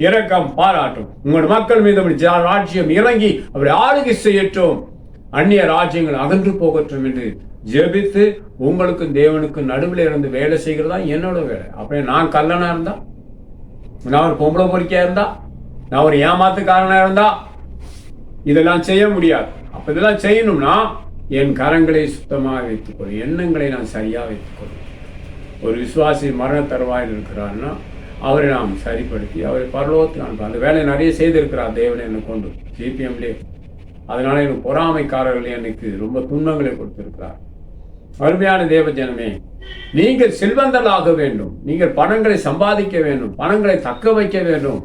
இரக்கம் பாராட்டும், உங்கள் மக்கள் மீது ராஜ்யம் இறங்கி அவரை ஆளுகை செய்யட்டும், அந்நிய ராஜ்யங்கள் அகன்று போகட்டும் என்று ஜெபித்து உங்களுக்கு தேவனுக்கு நடுவில் இருந்து வேலை செய்கிறதா என்னோட வேலை. அப்படியே நான் கல்லனா இருந்தா, நான் ஒரு பொம்பளை பொறிக்கையா இருந்தா, நான் ஒரு ஏமாத்துக்காரனா இருந்தா இதெல்லாம் செய்ய முடியாது. அப்ப இதெல்லாம் செய்யணும்னா என் கரங்களை சுத்தமாக வைத்துக்கொள்ளும், எண்ணங்களை நான் சரியா வைத்துக்கொள்ளும். ஒரு விசுவாசி மரண தருவாயில் இருக்கிறார்னா அவரை நாம் சரிப்படுத்தி அவரை பரலோகத்தில் அனுப்ப அந்த வேலையை நிறைய செய்திருக்கிறார் தேவனை என்னை கொண்டு சிபிஎம்லே. அதனால எனக்கு பொறாமைக்காரர்கள் எனக்கு ரொம்ப துன்பங்களை கொடுத்திருக்கிறார். அருமையான தேவ ஜனமே, நீங்கள் செல்வந்தர்களாக வேண்டும், நீங்கள் பணங்களை சம்பாதிக்க வேண்டும், பணங்களை தக்க வைக்க வேண்டும்.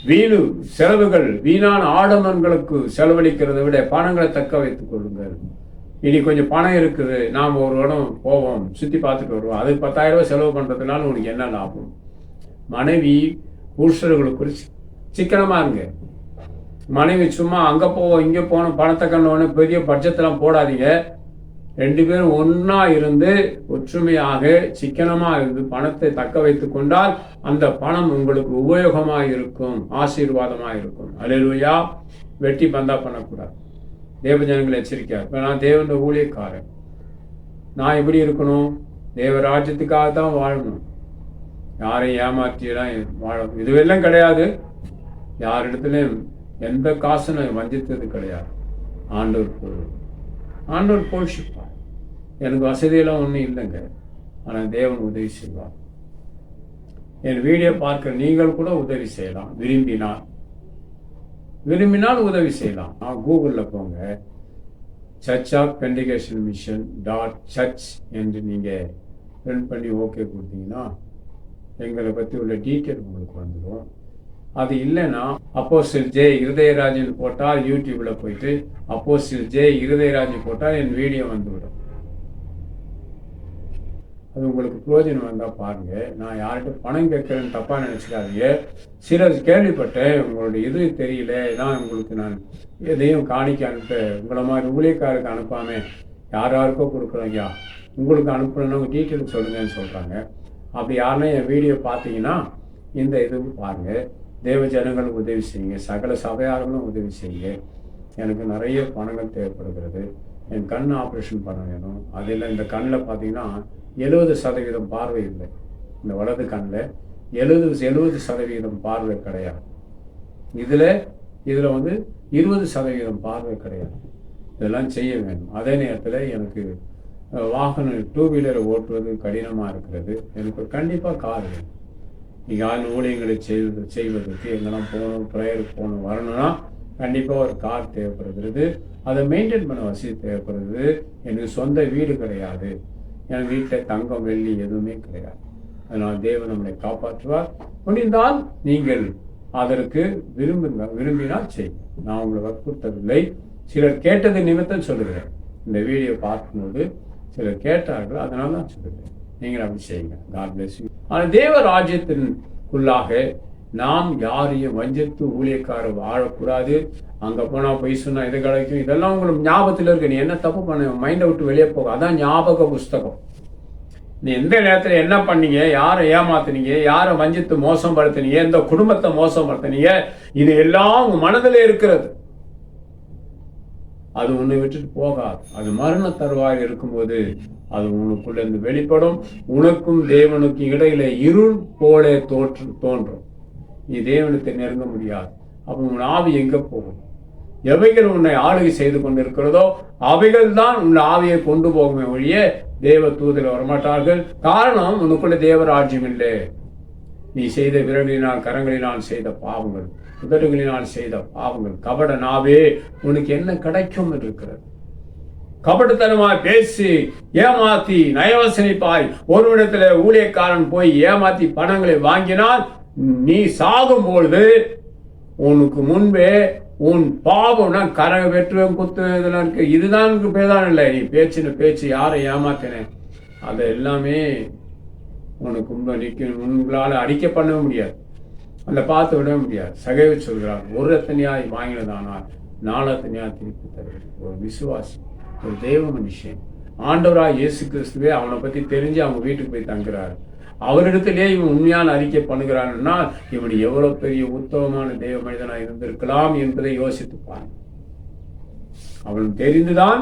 வீணு செலவுகள், வீணான ஆடம்பரங்களுக்கு செலவழிக்கிறதை விட பணங்களை தக்க வைத்துக் கொள்ளுங்கள். இனி கொஞ்சம் பணம் இருக்குது, நாம் ஒரு இடம் போவோம், சுற்றி பார்த்துட்டு வருவோம், அது 10,000 ரூபாய் செலவு பண்ணுறதுனால உனக்கு என்ன லாபம்? மனைவி புருஷர்களுக்கு சிக்கனமா இருங்க. மனைவி சும்மா அங்கே போவோம் இங்கே போனோம் பணத்தை கண்டோன்னு பெரிய பட்ஜெட்லாம் போடாதீங்க. 2 பேரும் ஒன்னா இருந்து ஒற்றுமையாக சிக்கனமா இருந்து பணத்தை தக்க வைத்துக் கொண்டால் அந்த பணம் உங்களுக்கு உபயோகமாக இருக்கும், ஆசீர்வாதமாக இருக்கும். அல்லேலூயா. வெட்டி பந்தா பண்ணக்கூடாது. தேவ ஜனங்களை எச்சரிக்கையா. இப்ப நான் தேவனுடைய ஊழியக்காரன், நான் எப்படி இருக்கணும்? தேவராஜ்யத்துக்காக தான் வாழணும். யாரையும் ஏமாற்றியெல்லாம் வாழணும் இதுவெல்லாம் கிடையாது. யாரிடத்துலையும் எந்த காசு நான் வஞ்சித்தது கிடையாது. ஆண்டவர் போஷிப்பார். எனக்கு வசதியெல்லாம் ஒன்றும் இல்லைங்க, ஆனால் தேவன் உதவி செய்வார். என் வீடியோ பார்க்க நீங்கள் கூட உதவி செய்யலாம். விரும்பினால் உதவி செய்யலாம். நான் கூகுளில் போங்க, சர்ச் ஆஃப் பெண்டிகேஷன் மிஷன் .church என்று நீங்கள் பிரிண்ட் பண்ணி ஓகே கொடுத்தீங்கன்னா எங்களை பற்றி உள்ள டீட்டெயில் உங்களுக்கு வந்துடும். அது இல்லைன்னா அப்போஸ்தலர் ஜே இருதயராஜன் போட்டால் யூடியூப்ல போயிட்டு அப்போஸ்தலர் ஜே இருதயராஜன் போட்டால் என் வீடியோ வந்துவிடும். அது உங்களுக்கு பிரயோஜனம் வந்தால் பாருங்க. நான் யார்கிட்ட பணம் கேட்கறேன்னு தப்பா நினைச்சுக்காதீங்க. சிலர் கேள்விப்பட்டேன், உங்களுடைய இது தெரியல, நான் உங்களுக்கு நான் எதையும் காணிக்க அனுப்ப உங்களை மாதிரி ஊழியக்காருக்கு அனுப்பாம யாருக்கோ கொடுக்குறோங்க, உங்களுக்கு அனுப்பணும்னா உங்கள் டீட்டெயில் சொல்லுங்கன்னு சொல்றாங்க. அப்படி யாருன்னா என் வீடியோ பார்த்தீங்கன்னா இந்த இதுவும் பாருங்க. தேவ ஜனங்களுக்கு உதவி செய்யுங்க, சகல சபையார்களும் உதவி செய்யுங்க. எனக்கு நிறைய பணங்கள் தேவைப்படுகிறது. என் கண் ஆப்ரேஷன் பண்ண வேணும். அதில் இந்த கண்ணில் பார்த்தீங்கன்னா 70% பார்வை இல்லை. இந்த வலது கண்ணில் 70% பார்வை கிடையாது. இதில் வந்து 20% பார்வை கிடையாது. இதெல்லாம் செய்ய வேண்டும். அதே நேரத்தில் எனக்கு வாகனம் 2 வீலரை ஓட்டுவது கடினமாக இருக்கிறது. எனக்கு கண்டிப்பாக கார் வேணும். நீங்கள் ஊழியங்களை செய்வதற்கு எங்கெல்லாம் போகணும், ப்ரேயருக்கு போகணும், வரணும்னா கண்டிப்பாக ஒரு கார் தேவைப்படுகிறது. அதை மெயின்டைன் பண்ண வசதி தேவைப்படுகிறது. எனக்கு சொந்த வீடு கிடையாது. என் வீட்டில் தங்கம் வெள்ளி எதுவுமே கிடையாது. அதனால் தேவன் நம்மளை காப்பாற்றுவார். முடிந்தால் நீங்கள் அதற்கு விரும்பினால் செய்யுங்க. நான் உங்களை வற்புறுத்தவில்லை. சிலர் கேட்டது நிமித்தம் சொல்லுகிறேன். இந்த வீடியோ பார்க்கும்போது சிலர் கேட்டார்கள், அதனால தான் சொல்லுகிறேன். நீங்கள் அப்படி செய்யுங்க. God bless you. ஆனால் தேவ ராஜ்யத்திற்குள்ளாக நாம் யாரையும் வஞ்சித்து ஊழியக்காரர் வாழக்கூடாது. அங்கே போனால் போய் சொன்னால் இது கிடைக்கும், இதெல்லாம் உங்களுக்கு ஞாபகத்தில் இருக்கு. நீ என்ன தப்பு பண்ண, மைண்டை விட்டு வெளியே போக. அதான் ஞாபக புஸ்தகம். நீ எந்த நேரத்தில் என்ன பண்ணீங்க, யாரை ஏமாத்தினீங்க, யாரை வஞ்சித்து மோசப்படுத்தினீங்க, எந்த குடும்பத்தை மோசப்படுத்தினீங்க, இது எல்லாம் உங்க மனதில் இருக்கிறது. அது உன்னை விட்டுட்டு போகாது. அது மரண தருவாயில் இருக்கும்போது அது உனக்குள்ள இருந்து வெளிப்படும். உனக்கும் தேவனுக்கும் இடையில இருள் போல தோன்றும். நீ தேவனத்தை நெருங்க முடியாது. அப்ப உன் ஆவி எங்க போகும்? எவைகள் உன்னை ஆளுகை செய்து கொண்டிருக்கிறதோ அவைகள் தான் உன் ஆவியை கொண்டு போகுமே ஒழிய தேவ தூதர் வரமாட்டார்கள். காரணம், உனக்குள்ள தேவராஜ்யம் இல்லை. நீ செய்த விரலினால் கரங்களினால் செய்த பாவங்கள், உதடுகளினால் செய்த பாவங்கள், கபட நாவே உனக்கு என்ன கிடைக்கும் இருக்கிறது. கபடத்தனமாய் பேசி ஏமாத்தி நயவசனிப்பாய் ஒருவிடத்துல ஊழியக்காரன் போய் ஏமாத்தி பணங்களை வாங்கினால் நீ சாகும் பொழுது உனக்கு முன்பே உன் பாவம்னா கரக வெற்றுவேன் குத்துவேன் இதெல்லாம் இருக்கு. இதுதான் பேதான் இல்லை. நீ பேச்சின பேச்சு யாரை ஏமாத்தினேன் அதை எல்லாமே உனக்கு உங்களால் அடிக்க பண்ண முடியாது. அந்த பார்த்து விட முடியாது. சகைவு சொல்கிறார், ஒரு ரத்தனையாய் வாங்கினதானால் 4 ரத்தனையாய் திருப்பி தருவது. ஒரு விசுவாசி, ஒரு தெய்வ மனுஷன், ஆண்டவராய் இயேசு கிறிஸ்துவே அவனை பற்றி தெரிஞ்சு அவங்க வீட்டுக்கு போய் தங்குறாரு. அவரிடத்திலே இவன் உண்மையான அறிக்கை பண்ணுகிறான்னா இவன் எவ்வளவு பெரிய உத்தமமான தெய்வ மனிதனாக இருந்திருக்கலாம் என்பதை யோசித்துப்பான். அவன் தெரிந்துதான்,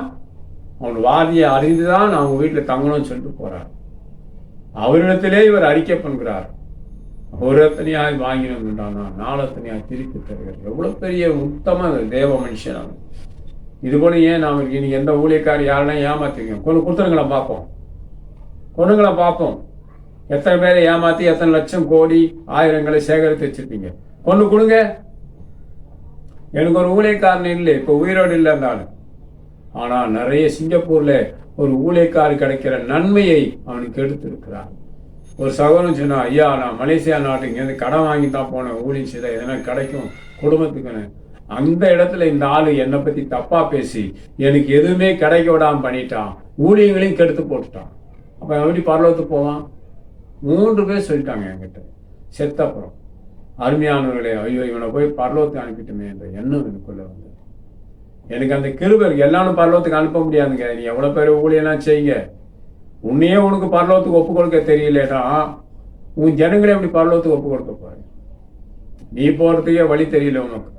அவன் வாதியை அறிந்துதான் அவங்க வீட்டில் தங்கணும்னு சொல்லிட்டு போறார். அவரிடத்திலே இவர் அறிக்கை பண்ணுகிறார். ஒரு ரத்தனையாய் வாங்கினோம்னா 4 ரத்தனையாய் திருப்பி தருகிறார். எவ்வளவு பெரிய உத்தம தேவ மனுஷன் அவன். இது போல ஏன் நாம நீங்க எந்த ஊழியக்காரி யாரெல்லாம் ஏமாத்துவீங்க? கொண்டு கொடுத்துருங்களா பார்ப்போம், கொண்டுங்களா பார்ப்போம். எத்தனை பேரை ஏமாத்தி எத்தனை லட்சம் கோடி ஆயிரங்களை சேகரித்து வச்சிருப்பீங்க. கொண்டு கொடுங்க. எனக்கு ஒரு ஊழியக்காரன் இல்லை, இப்போ உயிரோடு இல்லை இருந்தாலும். ஆனா நிறைய சிங்கப்பூர்ல ஒரு ஊழியக்காரு கிடைக்கிற நன்மையை அவனுக்கு எடுத்திருக்கிறார். ஒரு சகோதரன் சொன்னா, ஐயா நான் மலேசியா நாட்டுக்கு இங்கேருந்து கடன் வாங்கி தான் போனேன், ஊழியம் செய்த எதனா கிடைக்கும் குடும்பத்துக்குன்னு. அந்த இடத்துல இந்த ஆளு என்னை பத்தி தப்பா பேசி எனக்கு எதுவுமே கிடைக்க விடாம பண்ணிட்டான், ஊழியங்களையும் கெடுத்து போட்டுட்டான். அப்ப எப்படி பரலோகத்துக்கு போவான்? 3 பேர் சொல்லிட்டாங்க என்கிட்ட செத்தப்புறம். அருமையானவர்களே, ஐயோ இவனை போய் பரலோகத்துக்கு அனுப்பிட்டுமே என்ற எண்ணம் எனக்குள்ள வந்து எனக்கு அந்த கிருபை. எல்லாரும் பரலோகத்துக்கு அனுப்ப முடியாதுங்க. நீ எவ்வளவு பேர் ஊழியெல்லாம் செய்யுங்க, உன்னையே உனக்கு பரலோகத்துக்கு ஒப்பு கொடுக்க தெரியலடா, உன் ஜனங்களே எப்படி பரலோகத்துக்கு ஒப்பு கொடுக்க போற? நீ போறதுக்கே வழி தெரியல உனக்கு.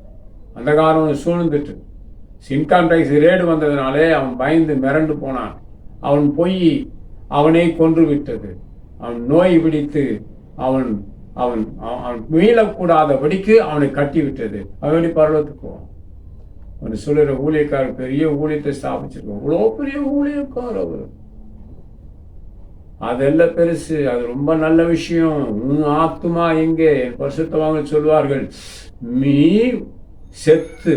அந்த காரணம் சூழ்ந்துட்டு இன்கம் டேக்ஸ் ரேடு வந்ததுனாலே அவன் பயந்து மிரண்டு போனான். அவன் போய் அவனை கொன்று விட்டது. அவன் நோய் பிடித்து அவன் அவன் அவன் மீளக்கூடாதபடிக்கு அவனை கட்டி விட்டது. அவன் பரலோகத்துக்கு போவான். அவன் சொல்லுற ஊழியக்காரர் பெரிய ஊழியத்தை ஸ்தாபிச்சிருக்கோம். அவ்வளோ பெரிய ஊழியக்காரர் அவர். அதெல்லாம் பெருசு, அது ரொம்ப நல்ல விஷயம். உன் ஆத்துமா எங்கே? பரிசுத்தவாங்க சொல்வார்கள், மீன் செத்து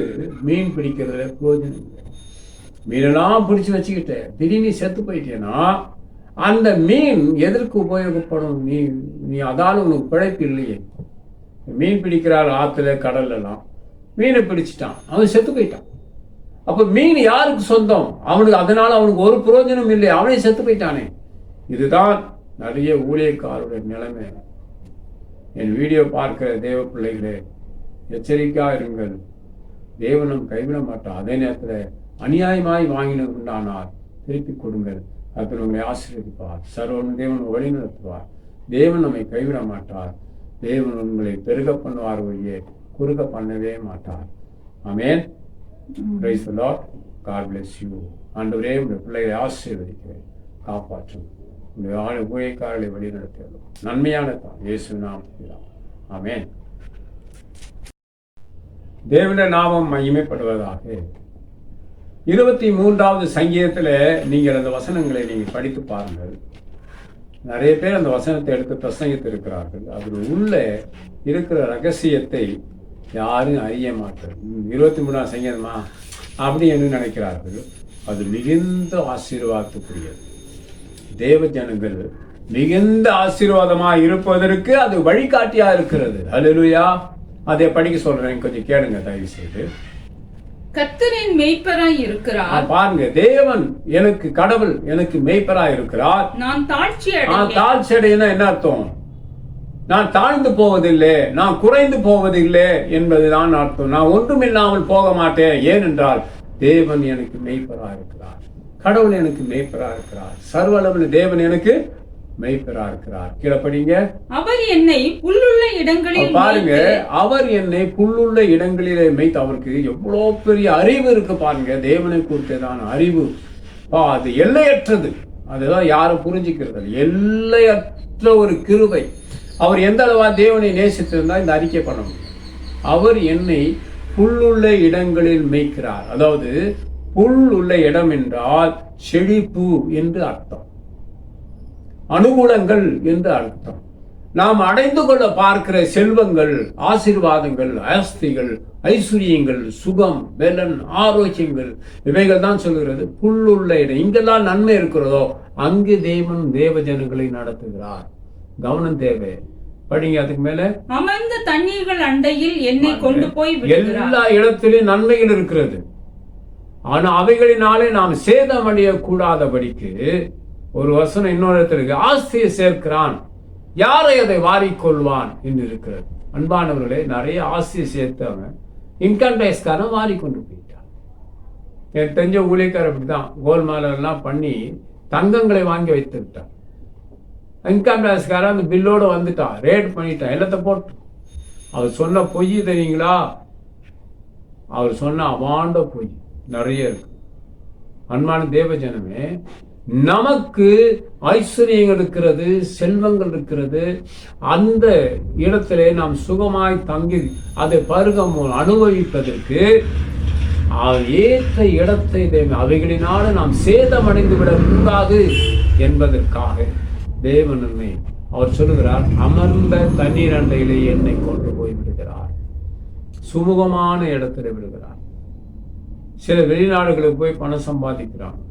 மீன் பிடிக்கிறதுல பிரயோஜனம் இல்லை. மீனெல்லாம் பிடிச்சு வச்சுக்கிட்ட திடீர்னு செத்து போயிட்டேன்னா அந்த மீன் எதற்கு உபயோகப்படும்? நீ அதால உனக்கு பிழைப்பு இல்லையே. மீன் பிடிக்கிறாள் ஆத்துல கடல்லாம், மீனை பிடிச்சிட்டான், அவன் செத்து போயிட்டான். அப்ப மீன் யாருக்கு சொந்தம்? அவனுக்கு. அதனால அவனுக்கு ஒரு பிரயோஜனம் இல்லை, அவனே செத்து போயிட்டானே. இதுதான் நிறைய ஊழியக்காரருடைய நிலைமை. என் வீடியோ பார்க்கிற தேவ பிள்ளைகளே, எச்சரிக்கையா இருங்கள். தேவனும் கைவிட மாட்டான். அதே நேரத்தில் அநியாயமாய் வாங்கினது உண்டானால் திருப்பி கொடுங்கள். கர்த்தர் உங்களை ஆசீர்வதிப்பார். சர்வன் தேவன் வழி நடத்துவார். தேவன் நம்மை கைவிட மாட்டார். தேவன் உங்களை பெருக பண்ணுவார், ஒழிய குறுக பண்ணவே மாட்டார். ஆமென். Praise the Lord. God bless you. ஆண்டவரே, உங்களுடைய பிள்ளைகளை ஆசீர்வதிக்கிறேன், காப்பாற்றும். உங்களுடைய ஊழியக்காரர்களை வழி நடத்துகிறோம். நன்மையான தான் இயேசு நாமத்தில். ஆமென். தேவனுடைய நாமம் மகிமைப்படுவதாக. 23வது சங்கீதத்தில் நீங்கள் அந்த வசனங்களை நீங்கள் படித்து பாருங்கள். நிறைய பேர் அந்த வசனத்தை எடுத்து பிரசங்கித்து இருக்கிறார்கள். அதில் உள்ள இருக்கிற ரகசியத்தை யாரும் அறிய மாட்டார். 23வது சங்கீதமா அப்படி என்று நினைக்கிறார்கள். அது மிகுந்த ஆசீர்வாதத்துக்குரியது. தேவ ஜனங்கள் மிகுந்த ஆசீர்வாதமாக இருப்பதற்கு அது வழிகாட்டியா இருக்கிறது. அல்லேலூயா. அதை படிக்க சொல்றேன், கொஞ்சம் கேளுங்க தயவு செய்து. கர்த்தரின் மேய்ப்பராய் இருக்கிறார். பாருங்க, தேவன் எனக்கு கடவுள் எனக்கு மேய்ப்பராய் இருக்கிறார். நான் தாழ்ச்சி அடையினா என்ன அர்த்தம்? நான் தாழ்ந்து போவதில்லை, நான் குறைந்து போவதில்லை என்பதுதான் அர்த்தம். நான் ஒன்றுமில்லாமல் போக மாட்டேன். ஏனென்றால் தேவன் எனக்கு மேய்ப்பராய் இருக்கிறார். கடவுள் எனக்கு மேய்ப்பராய் இருக்கிறார். சர்வளவுள்ள தேவன் எனக்கு மேய்ப்பரா இருக்கிறார். கீழே படிங்க. அவர் என்னை புல்லுள்ள இடங்களில் பாருங்க, அவர் என்னை புல்லுள்ள இடங்களிலே மேய்த்து. அவருக்கு எவ்வளவு பெரிய அறிவு இருக்கு பாருங்க. தேவனை குறித்ததான அறிவு அது எல்லையற்றது. அதுதான் யாரும் புரிஞ்சுக்கிறது. எல்லையற்ற ஒரு கிருபை. அவர் எந்த அளவா தேவனை நேசித்திருந்தா இந்த அறிக்கை பண்ண முடியும். அவர் என்னை புல்லுள்ள இடங்களில் மேய்க்கிறார். அதாவது புல் உள்ள இடம் என்றால் செழிப்பு என்று அர்த்தம், அனுகூலங்கள் என்று அர்த்தம். நாம் அடைந்து கொள்ள பார்க்கிற செல்வங்கள், ஆசீர்வாதங்கள், ஆஸ்திகள், ஐஸ்வர்யங்கள், சுகம், பலன், ஆரோக்கியங்கள், இவைகள் தான் சொல்கிறது புல்லுள்ள இடம். இங்கெல்லாம் நன்மை இருக்கிறதோ அங்கு தேவன் தேவ ஜனங்களை நடத்துகிறார். கவனம் தேவை. படிங்க. அதுக்கு மேல அமர்ந்த தண்ணீர்கள் அண்டையில் என்னை கொண்டு போய் எல்லா இடத்திலும் நன்மைகள் இருக்கிறது. ஆனா அவைகளினாலே நாம் சேதமடைய கூடாதபடிக்கு ஒரு வசனம் இன்னொரு இடத்துல ஆஸ்தியை சேர்க்கிறான், யாரை அதை வாரிக்கொள்வான் என்று இருக்கிறது. அன்பானவர்களே, நிறைய ஆஸ்தியை சேர்த்தவங்க இன்கம் டேக்ஸ்காரன் வாரிக்கொண்டு போயிட்டான். எனக்கு தெரிஞ்ச ஊழியக்காரர் அப்படிதான் கோல்மால எல்லாம் பண்ணி தங்கங்களை வாங்கி வைத்து விட்டான். இன்கம் டேக்ஸ்காரன் அந்த பில்லோட வந்துட்டான், ரேட் பண்ணிட்டான், எல்லாத்த போட்டு. அவர் சொன்ன பொய் தெரியுங்களா? அவர் சொன்ன அவாண்ட பொய் நிறைய இருக்கு. அன்பான தேவ ஜனமே, நமக்கு ஐஸ்வர்யங்கள் இருக்கிறது, செல்வங்கள் இருக்கிறது. அந்த இடத்திலே நாம் சுகமாய் தங்கி அதை பருகம் அனுபவிப்பதற்கு ஏற்ற இடத்தை அவைகளினால நாம் சேதமடைந்து விடக் கூடாது என்பதற்காக தேவன் அவர் சொல்லுகிறார், அமர்ந்த தண்ணீர் அண்டையிலே என்னை கொண்டு போய் விடுகிறார். சுமூகமான இடத்துல விடுகிறார். சில வெளிநாடுகளுக்கு போய் பணம் சம்பாதிக்கிறாங்க,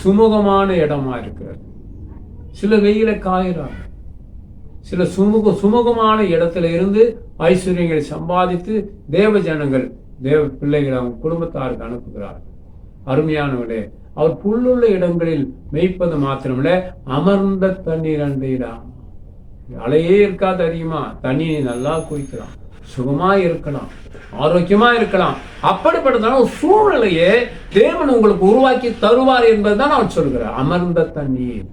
சுமூகமான இடமா இருக்கிறது. சில வெயில காயிறாங்க. சில சுமூகமான இடத்துல இருந்து ஐஸ்வர்யங்களை சம்பாதித்து தேவ ஜனங்கள் தேவ பிள்ளைகளை அவங்க குடும்பத்தாருக்கு அனுப்புகிறார். அருமையானவர்களே, அவர் புல்லுள்ள இடங்களில் மேய்ப்பது மாத்திரமில்ல, அமர்ந்த தண்ணீர் அண்டையிடா. அலையே இருக்காது, அதிகமா தண்ணியை நல்லா குடிக்கலாம், சுகமா இருக்கலாம், ஆரோக்கியமா இருக்கலாம். அப்படிப்பட்டதான ஒரு சூழ்நிலையை தேவன் உங்களுக்கு உருவாக்கி தருவார் என்பதுதான் அவர் சொல்கிறார். அமர்ந்த தண்ணீர்.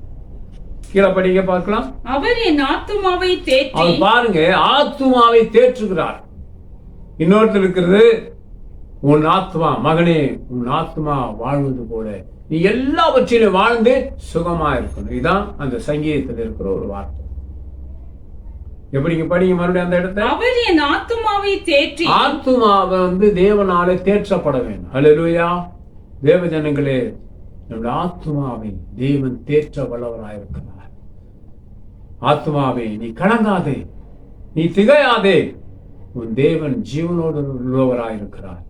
கீழே படிங்க பார்க்கலாம். அவர் என் ஆத்துமாவை தேற்றி. அவர் பாருங்க, ஆத்துமாவை தேற்றுகிறார். இன்னொருத்தர் இருக்கிறது, உன் ஆத்மா மகனே, உன் ஆத்மா வாழ்வது போல நீ எல்லாவற்றிலும் வாழ்ந்து சுகமா இருக்கணும். இதுதான் அந்த சங்கீதத்தில் இருக்கிற ஒரு வார்த்தை. எப்படிங்க படிங்க மறுபடியும் அந்த இடத்தை. அவர் என் ஆத்துமாவை தேற்றி. ஆத்துமாவை தேவனாலே தேற்றப்பட வேண்டும். அல்லேலூயா. தேவ ஜனங்களே, நம்முடைய ஆத்துமாவை தேவன் தேற்ற வல்லவராயிருக்கிறார். ஆத்துமாவை நீ கலங்காதே, நீ திகையாதே, உன் தேவன் ஜீவனோடு உள்ளவராயிருக்கிறார்.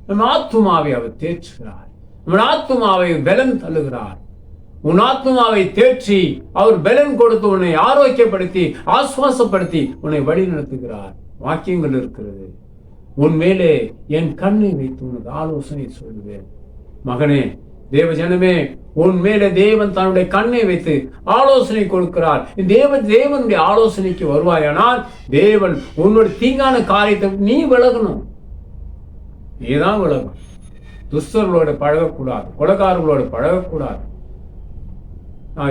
நம் ஆத்துமாவை அவர் தேற்றுகிறார். நம் ஆத்துமாவை பலன் தள்ளுகிறார். உன் ஆத்மாவை தேற்றி அவர் பலன் கொடுத்து உன்னை ஆரோக்கியப்படுத்தி ஆசுவாசப்படுத்தி உன்னை வழி நடத்துகிறார். வாக்கியங்கள் இருக்கிறது. உன் மேலே என் கண்ணை வைத்து உனக்கு ஆலோசனை சொல்லுவேன். மகனே, தேவ ஜனமே, உன் மேலே தேவன் தன்னுடைய கண்ணை வைத்து ஆலோசனை கொடுக்கிறார். தேவனுடைய ஆலோசனைக்கு வருவாயானால் தேவன் உன்னுடைய தீங்கான காரியத்தை நீ விலகணும். நீதான் விலகணும். துஷ்டர்களோட பழகக்கூடாது, கொலைகாரர்களோட பழகக்கூடாது.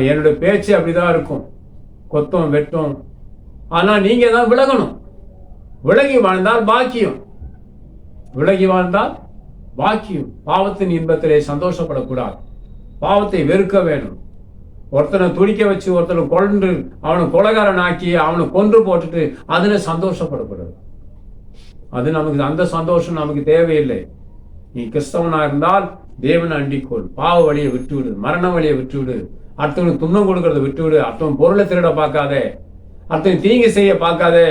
என்னுடைய பேச்சு அப்படிதான் இருக்கும், கொத்தம் வெட்டும். ஆனா நீங்க தான் விலகணும். விலகி வாழ்ந்தால் பாக்கியம், விலகி வாழ்ந்தால் பாக்கியம். பாவத்தின் இன்பத்திலே சந்தோஷப்படக்கூடாது, பாவத்தை வெறுக்க வேணும். ஒருத்தனை துடிக்க வச்சு ஒருத்தனை கொண்டு அவனை கொலைகாரன் ஆக்கி அவனை கொன்று போட்டுட்டு அதுல சந்தோஷப்படக்கூடாது. அது நமக்கு, அந்த சந்தோஷம் நமக்கு தேவையில்லை. நீ கிறிஸ்தவனா இருந்தால் தேவனை அண்டிக்கொள், பாவ வழியை விட்டுவிடு, மரண வழியை விட்டுவிடு, அடுத்தவனுக்கு துன்பம் கொடுக்கறத விட்டுவிடு, அடுத்தவன் பொருளை திருட பார்க்காதே, அடுத்தவன் தீங்கு செய்ய பார்க்காதே.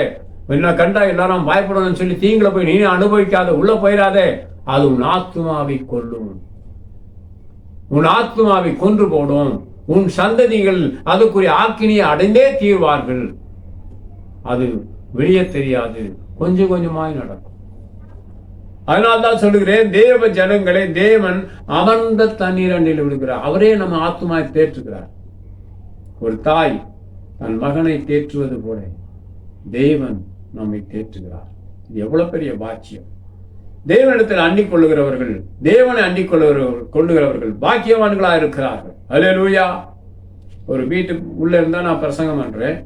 என்ன கண்டா எல்லாரும் பயப்படணும்னு சொல்லி தீங்குல போய் நீ அனுபவிக்காத, உள்ள போயிடாதே. அது உன் ஆத்துமாவை கொல்லும், உன் ஆத்துமாவை கொன்று போடும். உன் சந்ததிகள் அதுக்குரிய ஆக்கினியை அடைந்தே தீர்வார்கள். அது வெளியே தெரியாது, கொஞ்சம் கொஞ்சமாய் நடக்கும். அதனால்தான் சொல்லுகிறேன், தேவ ஜனங்களை தேவன் அமர்ந்த தண்ணீர் அண்டில் விடுகிறார். அவரே நம்ம ஆத்துமாவை தேற்றுகிறார். ஒரு தாய் தன் மகனை தேற்றுவது போல தேவன் நம்மை தேற்றுகிறார். இது எவ்வளவு பெரிய பாக்கியம்! தேவனிடத்தில் அண்டிக் கொள்ளுகிறவர்கள், தேவனை அண்டிக் கொள்ளுகிறவர்கள் பாக்கியவான்களா இருக்கிறார்கள். அல்லேலூயா. ஒரு வீட்டுக்கு உள்ள இருந்தா நான் பிரசங்கம் பண்றேன்,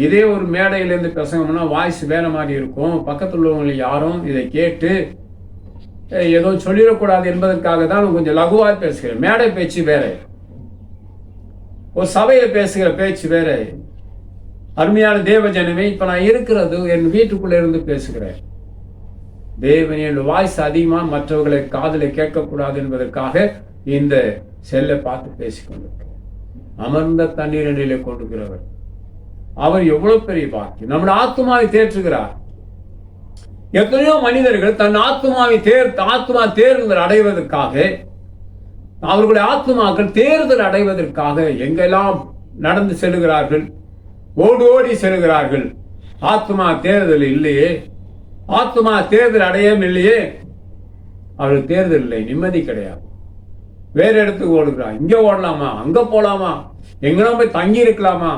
இதே ஒரு மேடையிலிருந்து பிரசங்கம் பண்ணா வாய்ஸ் வேற மாதிரி இருக்கும். பக்கத்தில் உள்ளவங்க யாரும் இதை கேட்டு ஏதோ சொல்லிடக்கூடாது என்பதற்காக தான் கொஞ்சம் லகுவாக பேசுகிறேன். மேடை பேச்சு வேற, ஒரு சபையில பேசுகிற பேச்சு வேற. அருமையான தேவ ஜனமே, இப்ப நான் இருக்கிறது என் வீட்டுக்குள்ள இருந்து பேசுகிறேன். தேவன் என் வாய்ஸ் அதிகமா மற்றவர்களை காதலை கேட்கக்கூடாது என்பதற்காக இந்த செல்லை பார்த்து பேசிக்கொண்டிருக்கிறேன். அமர்ந்த தண்ணீர் நிலை கொண்டுகிறவர் அவர் எவ்வளவு பெரிய பாக்கியம்! நம்முடைய ஆத்துமாவை தேற்றுகிறார். எத்தனையோ மனிதர்கள் தன் ஆத்துமாவை ஆத்துமா தேர்தல் அடைவதற்காக, அவர்களுடைய ஆத்துமாக்கள் தேர்தல் அடைவதற்காக எங்கெல்லாம் நடந்து செல்கிறார்கள், ஓடி ஓடி செல்கிறார்கள். ஆத்துமா தேர்தல் இல்லையே, ஆத்துமா தேர்தல் அடையும் இல்லையே, அவர்கள் தேர்தல் இல்லை, நிம்மதி கிடையாது. வேற இடத்துக்கு ஓடுகிறார். இங்க ஓடலாமா, அங்க போலாமா, எங்கெல்லாம் போய் தங்கி இருக்கலாமா?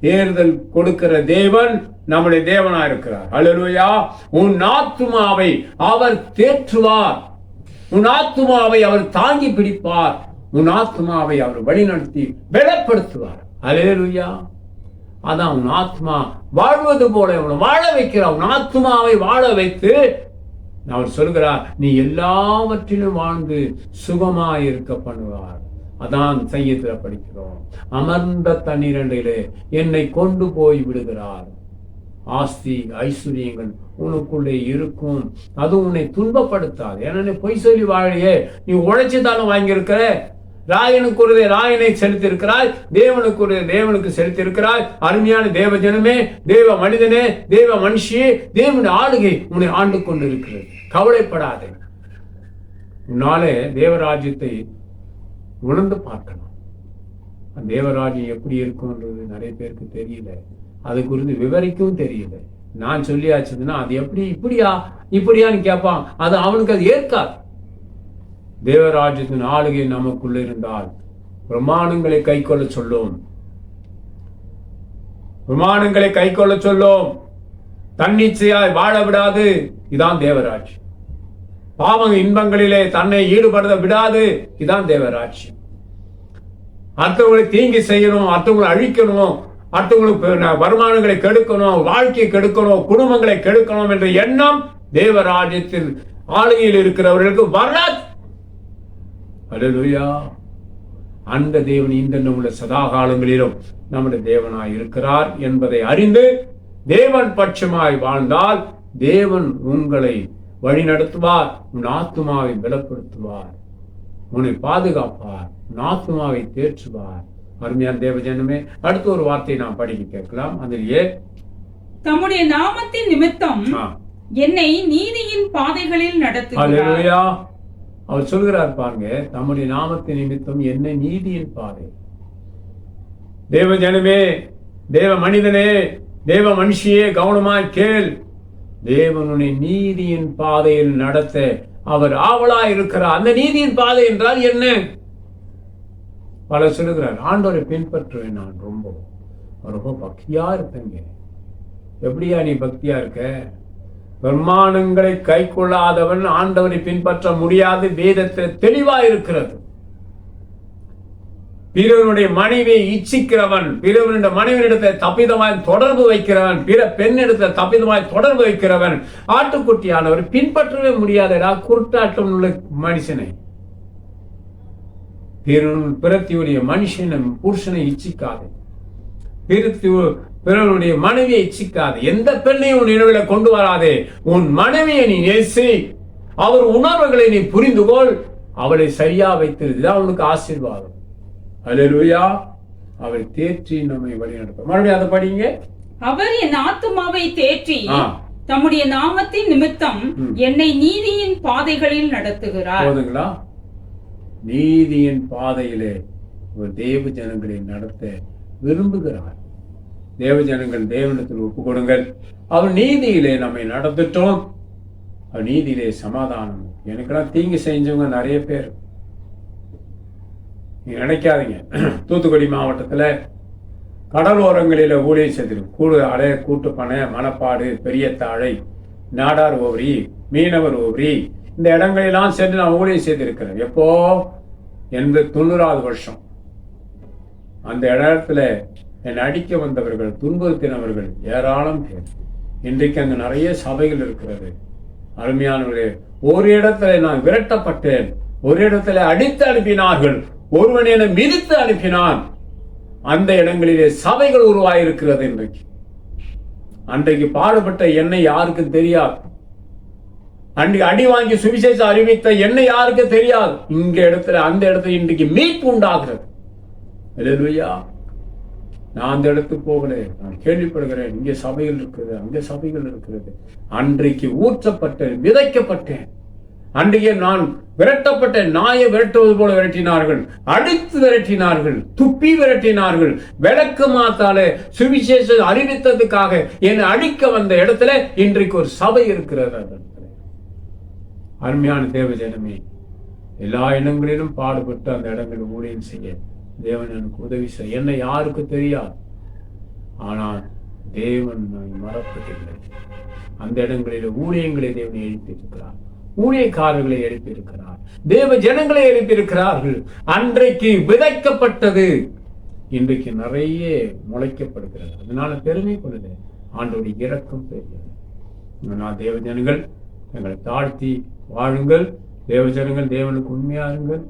தேர்தல் கொடுக்கிற தேவன் நம்முடைய தேவனா இருக்கிறார். அல்லேலூயா. உன் ஆத்துமாவை அவர் தேற்றுவார், உன் ஆத்துமாவை அவர் தாங்கி பிடிப்பார், உன் ஆத்துமாவை அவர் வழிநடத்தி பலப்படுத்துவார். அல்லேலூயா. அதான் உன் ஆத்மா வாழ்வது போல வாழ வைக்கிறார். உன் ஆத்மாவை வாழ வைத்து அவர் சொல்கிறார், நீ எல்லாவற்றிலும் வாழ்ந்து சுகமாயிருக்க பண்ணுவார். அதான் சங்கீதத்துல படிக்கிறோம், அமர்ந்த தண்ணீரிலே என்னை கொண்டு போய் விடுகிறார். ஆஸ்தி ஐஸ்வர்யங்கள் உனக்குள்ளே இருக்கும், அது உன்னை துன்பப்படுத்தாது. ஏன்னா பொய் சொல்லி வாழையே, நீ உழைச்சுதானே வாங்கியிருக்கிற. ராயனுக்குரிய ராயனை செலுத்தி இருக்கிறாய், தேவனுக்குரிய தேவனுக்கு செலுத்தி இருக்கிறாய். அருமையான தேவ ஜனமே, தேவ மனிதனே, தேவ மனுஷியே, தேவனுடைய ஆளுகை உன்னை ஆண்டு கொண்டு இருக்கிறது. கவலைப்படாதே. உன்னாலே தேவராஜ்யத்தை உணர்ந்து பார்க்கலாம். தேவராஜ்யம் எப்படி இருக்கும்ன்றது நிறைய பேருக்கு தெரியல, அது குறித்து விவரிக்கவும் தெரியல. நான் சொல்லியாச்சுன்னா அது எப்படி இப்படியான்னு கேட்பான், அது அவனுக்கு அது ஏற்காது. தேவராஜ்யத்தின் ஆளுகை நமக்குள்ள இருந்தால் பிரமாணங்களை கை கொள்ள சொல்லும், பிரமாணங்களை கை கொள்ள சொல்லும், தன்னிச்சையாய் வாழ விடாது. இதான் தேவராஜ்யம். பாவ இன்பங்களிலே தன்னை ஈடுபடுத்த விடாது. இதான் தேவராஜ்யம். அடுத்தவங்களை தீங்கி செய்யணும், அடுத்தவங்களை அழிக்கணும், அடுத்தவங்களுக்கு வருமானங்களை கெடுக்கணும், வாழ்க்கையை கெடுக்கணும், குடும்பங்களை கெடுக்கணும் என்ற எண்ணம் தேவராஜ்யத்தில் ஆளுகையில் இருக்கிறவர்களுக்கு வராது. அல்லேலூயா. அந்த தேவன் இந்த உள்ள சதா காலங்களிலும் நம்முடைய தேவனாய் இருக்கிறார் என்பதை அறிந்து தேவன் பட்சமாய் வாழ்ந்தால் தேவன் உங்களை வழி நடத்துவார், உன் ஆத்துமாவை பலப்படுத்துவார், உன்னை பாதுகாப்பார், உன் ஆத்துமாவை தேற்றுவார். அருமையான தேவ ஜனமே, அடுத்த ஒரு வார்த்தையை நாம் படிக்க கேட்கலாம். அதிலேயே தம்முடைய நாமத்தின் நிமித்தம் என்னை நீதியின் பாதைகளில் நடத்துகிறார். அவர் சொல்கிறார் பாருங்க, தம்முடைய நாமத்தின் நிமித்தம் என்னை நீதியின் பாதை. தேவ ஜனமே, தேவ மனிதனே, தேவ மனுஷியே, கவனமாய் கேள். தேவனுடைய நீதியின் பாதையில் நடத்த அவர் ஆவலாய் இருக்கிறார். அந்த நீதியின் பாதை என்றால் என்ன? பல சொல்லுகிறார், ஆண்டவரை பின்பற்றுவேன், நான் ரொம்ப பக்தியா இருப்பேங்க. எப்படியா நீ பக்தியா இருக்க? பிரமாணங்களை கை கொள்ளாதவன் ஆண்டவரை பின்பற்ற முடியாது. வேதத்தில் தெளிவா இருக்கிறது. பிறவனுடைய மனைவியை இச்சிக்கிறவன், பிறவனுடைய மனைவியிடத்தை தப்பிதமாய் தொடர்பு வைக்கிறவன், பிற பெண்ணிடத்தை தப்பிதமாய் தொடர்பு வைக்கிறவன் ஆட்டுக்குட்டியானவர் பின்பற்றவே முடியாதடா. குருட்டாட்டம் உள்ள மனுஷனை, பிறத்தியுடைய மனுஷனை புருஷனை இச்சிக்காது, பிறனுடைய மனைவியை இச்சிக்காது, எந்த பெண்ணையும் உன் நினைவில கொண்டு வராதே. உன் மனைவியை நீ நேசி, அவர் உணர்வுகளை நீ புரிந்து கொள், அவளை சரியா வைத்திருந்தான் உனக்கு ஆசீர்வாதம். அல்லேலூயா. அவர் தேற்றி நம்மை வழிநடத்த. மறுபடியும் அதை படிங்க. அவர் என் ஆத்துமாவை தேற்றி தம்முடைய நாமத்தின் நிமித்தம் என்னை நீதியின் பாதைகளில் நடத்துகிறார். போதுங்களா? நீதியின் பாதையிலே ஒரு தேவ ஜனங்களை நடத்த விரும்புகிறார். தேவ ஜனங்கள் தேவனிடத்தில் ஒப்பு கொடுங்கள். அவர் நீதியிலே நம்மை நடத்திட்டோம். அவர் நீதியிலே சமாதானம். எனக்கெல்லாம் தீங்கு செஞ்சவங்க நிறைய பேர். நீங்க நினைக்காதீங்க. தூத்துக்குடி மாவட்டத்துல கடலோரங்களில ஊழியம் செய்திருக்கு. கூட்டுப்பனை, மணப்பாடு, பெரியத்தாழை, நாடார் ஓவரி, மீனவர் ஓவரி, இந்த இடங்களெல்லாம் சென்று நான் ஊழியம் செய்திருக்கிறேன். எப்போ? 90வது வருஷம். அந்த இடத்துல என்னை அடிக்க வந்தவர்கள், துன்புறுத்தினவர்கள் ஏராளம் பேர். இன்றைக்கு அங்கு நிறைய சபைகள் இருக்கிறது. அருமையானவர்களே, ஒரு இடத்துல நான் விரட்டப்பட்டேன், ஒரு இடத்துல அடித்து அனுப்பினார்கள், ஒருவன் என மிதித்து அனுப்பினான். அந்த இடங்களிலே சபைகள் உருவாயிருக்கிறது. அன்றைக்கு பாடுபட்ட என்னை யாருக்கும் தெரியாது. அன்றைக்கு அடி வாங்கி சுவிசேஷம் அறிவித்த என்னை யாருக்கும் தெரியாது. இங்க இடத்துல அந்த இடத்துல இன்றைக்கு மீட்பு உண்டாகிறது. அல்லேலூயா. நான் அந்த இடத்துக்கு போகல, நான் கேள்விப்படுகிறேன். இங்கே சபைகள் இருக்கிறது, அங்கே சபைகள் இருக்கிறது. அன்றைக்கு ஊற்றப்பட்டேன், விதைக்கப்பட்டேன். அன்றைக்கு நான் விரட்டப்பட்ட நாயை விரட்டுவது போல விரட்டினார்கள், அடித்து விரட்டினார்கள், துப்பி விரட்டினார்கள். விளக்கு மாத்தாலே சுவிசேஷம் அறிவித்ததுக்காக என்னை அழிக்க வந்த இடத்துல இன்றைக்கு ஒரு சபை இருக்கிறது. அருமையான தேவ ஜனமே, எல்லா இடங்களிலும் பாடுபட்டு அந்த இடங்களில் ஊழியம் செய்ய தேவன் எனக்கு உதவி செய்ய. என்னை யாருக்கு தெரியாது, ஆனால் தேவன் மறப்பதில்லை. அந்த இடங்களில் ஊழியங்களை தேவனை எழுப்பியிருக்கிறார், ஊழியக்காரர்களை எழுப்பியிருக்கிறார், தேவ ஜனங்களை எழுப்பியிருக்கிறார்கள். அன்றைக்கு விதைக்கப்பட்டது இன்றைக்கு நிறைய முளைக்கப்படுகிறது. அதனால பெருமை கொள்ளுது. ஆண்டோடைய இரக்கம் பெரியது. நான் தேவ ஜனங்கள் எங்களை தாழ்த்தி வாழுங்கள். தேவ ஜனங்கள் தேவனுக்கு உண்மையாருங்கள்.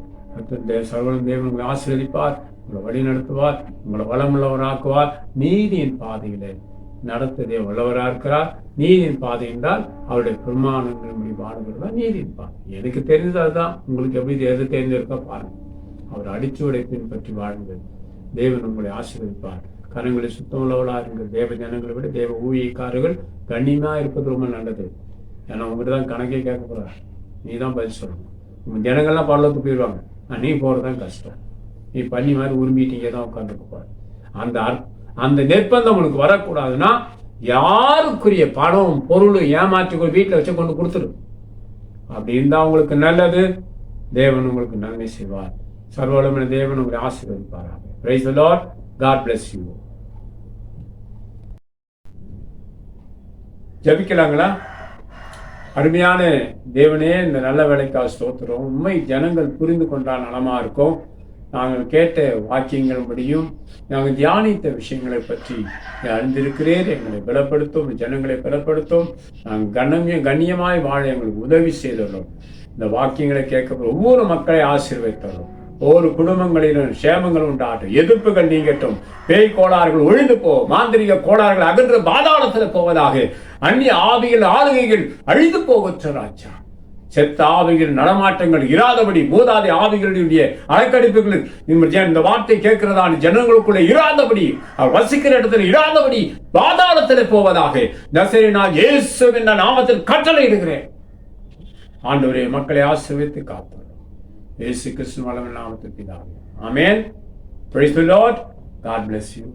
சர்வனும் தேவன் உங்களை ஆசீர்வதிப்பார், உங்களை வழி நடத்துவார், உங்களை வளமுள்ளவராக்குவார். நீதியின் பாதையில நடத்த தேவ வல்லவராக இருக்கிறார். நீதியின் பாதை என்றால் அவருடைய பிரமாணங்கள் மொழி வாடுகிறது தான் நீதியின் பாதை. எனக்கு தெரிந்ததுதான். உங்களுக்கு எப்படி எது தெரிஞ்சிருக்கா பாருங்க. அவர் அடிச்சுவடை பின்பற்றி வாழுங்கள். தேவன் உங்களை ஆசீர்வதிப்பார். கரங்களை சுத்தமுள்ளவளா இருங்கள். தேவ ஜனங்களை விட தேவ ஊழியக்காரர்கள் கண்ணியமா இருப்பது ரொம்ப நல்லது. ஏன்னா உங்ககிட்ட தான் கணக்கே கேட்க போறார். நீ தான் பதில் சொல்லணும். உங்க ஜனங்கள்லாம் பரலோகத்துக்கு போயிடுவாங்க, நீ போறதுதான் கஷ்டம். நீ பண்ணி மாதிரி உரிமிட்டீங்க தான் உட்காந்துக்க போற. அந்த நிர்பந்தம் உனக்கு வரக்கூடாதுன்னா யாருக்குரிய பணம் பொருளும் ஏமாற்றி வீட்டில் வச்சு கொண்டு கொடுத்துரு. அப்படி இருந்தா உங்களுக்கு நல்லது. தேவன் உங்களுக்கு நன்மை செய்வார். சர்வவல்லமையுள்ள தேவன் உங்களை ஆசீர்வதிப்பாராக. Praise the Lord. God bless you. ஜெபிக்கலாங்களா? அருமையான தேவனே, இந்த நல்ல வேலைக்காக ஸ்தோத்திரம். உண்மை ஜனங்கள் புரிந்து கொண்டால் நலமா இருக்கும். நாங்கள் கேட்ட வாக்கியங்களின்படியும் நாங்கள் தியானித்த விஷயங்களை பற்றி அறிந்திருக்கிறேன். எங்களை பலப்படுத்தும், ஜனங்களை பலப்படுத்தும். நாங்கள் கண்ணியமாய் வாழ எங்களுக்கு உதவி செய்துள்ளோம். இந்த வாக்கியங்களை கேட்க ஒவ்வொரு மக்களை ஆசீர்வதித்தோம். ஒவ்வொரு குடும்பங்களிலும் சேமங்கள் உண்டாட்டும், எதிர்ப்புகள் நீங்கட்டும், பேய் கோளாறுகள் ஒழிந்து போ, மாந்திரிக கோளாறுகள் அகன்று பாதாளத்தில் போவதாக. அந்நிய ஆவிகள் ஆளுகைகள் அழிந்து போகற்ற ராஜா. செத்த ஆவிகள் நடமாட்டங்கள் இராதபடி, மூதாதி ஆவிகளுடைய அலைக்கடிப்புகள் இந்த வார்த்தை கேட்கிறதான ஜனங்களுக்குள்ள இராதபடி, அவர் வசிக்கிற இடத்துல இராதபடி பாதாளத்தில் போவதாக நசரேயனாகிய இயேசு என்ற நாமத்தில் கட்டளையிடுகிறேன். ஆண்டவரே, மக்களை ஆசீர்வதித்து காத்தோம். இயேசு கிறிஸ்துவின் வல்லமையுள்ள நாமத்தில் பிதாவே. ஆமென். Praise the Lord. God bless you.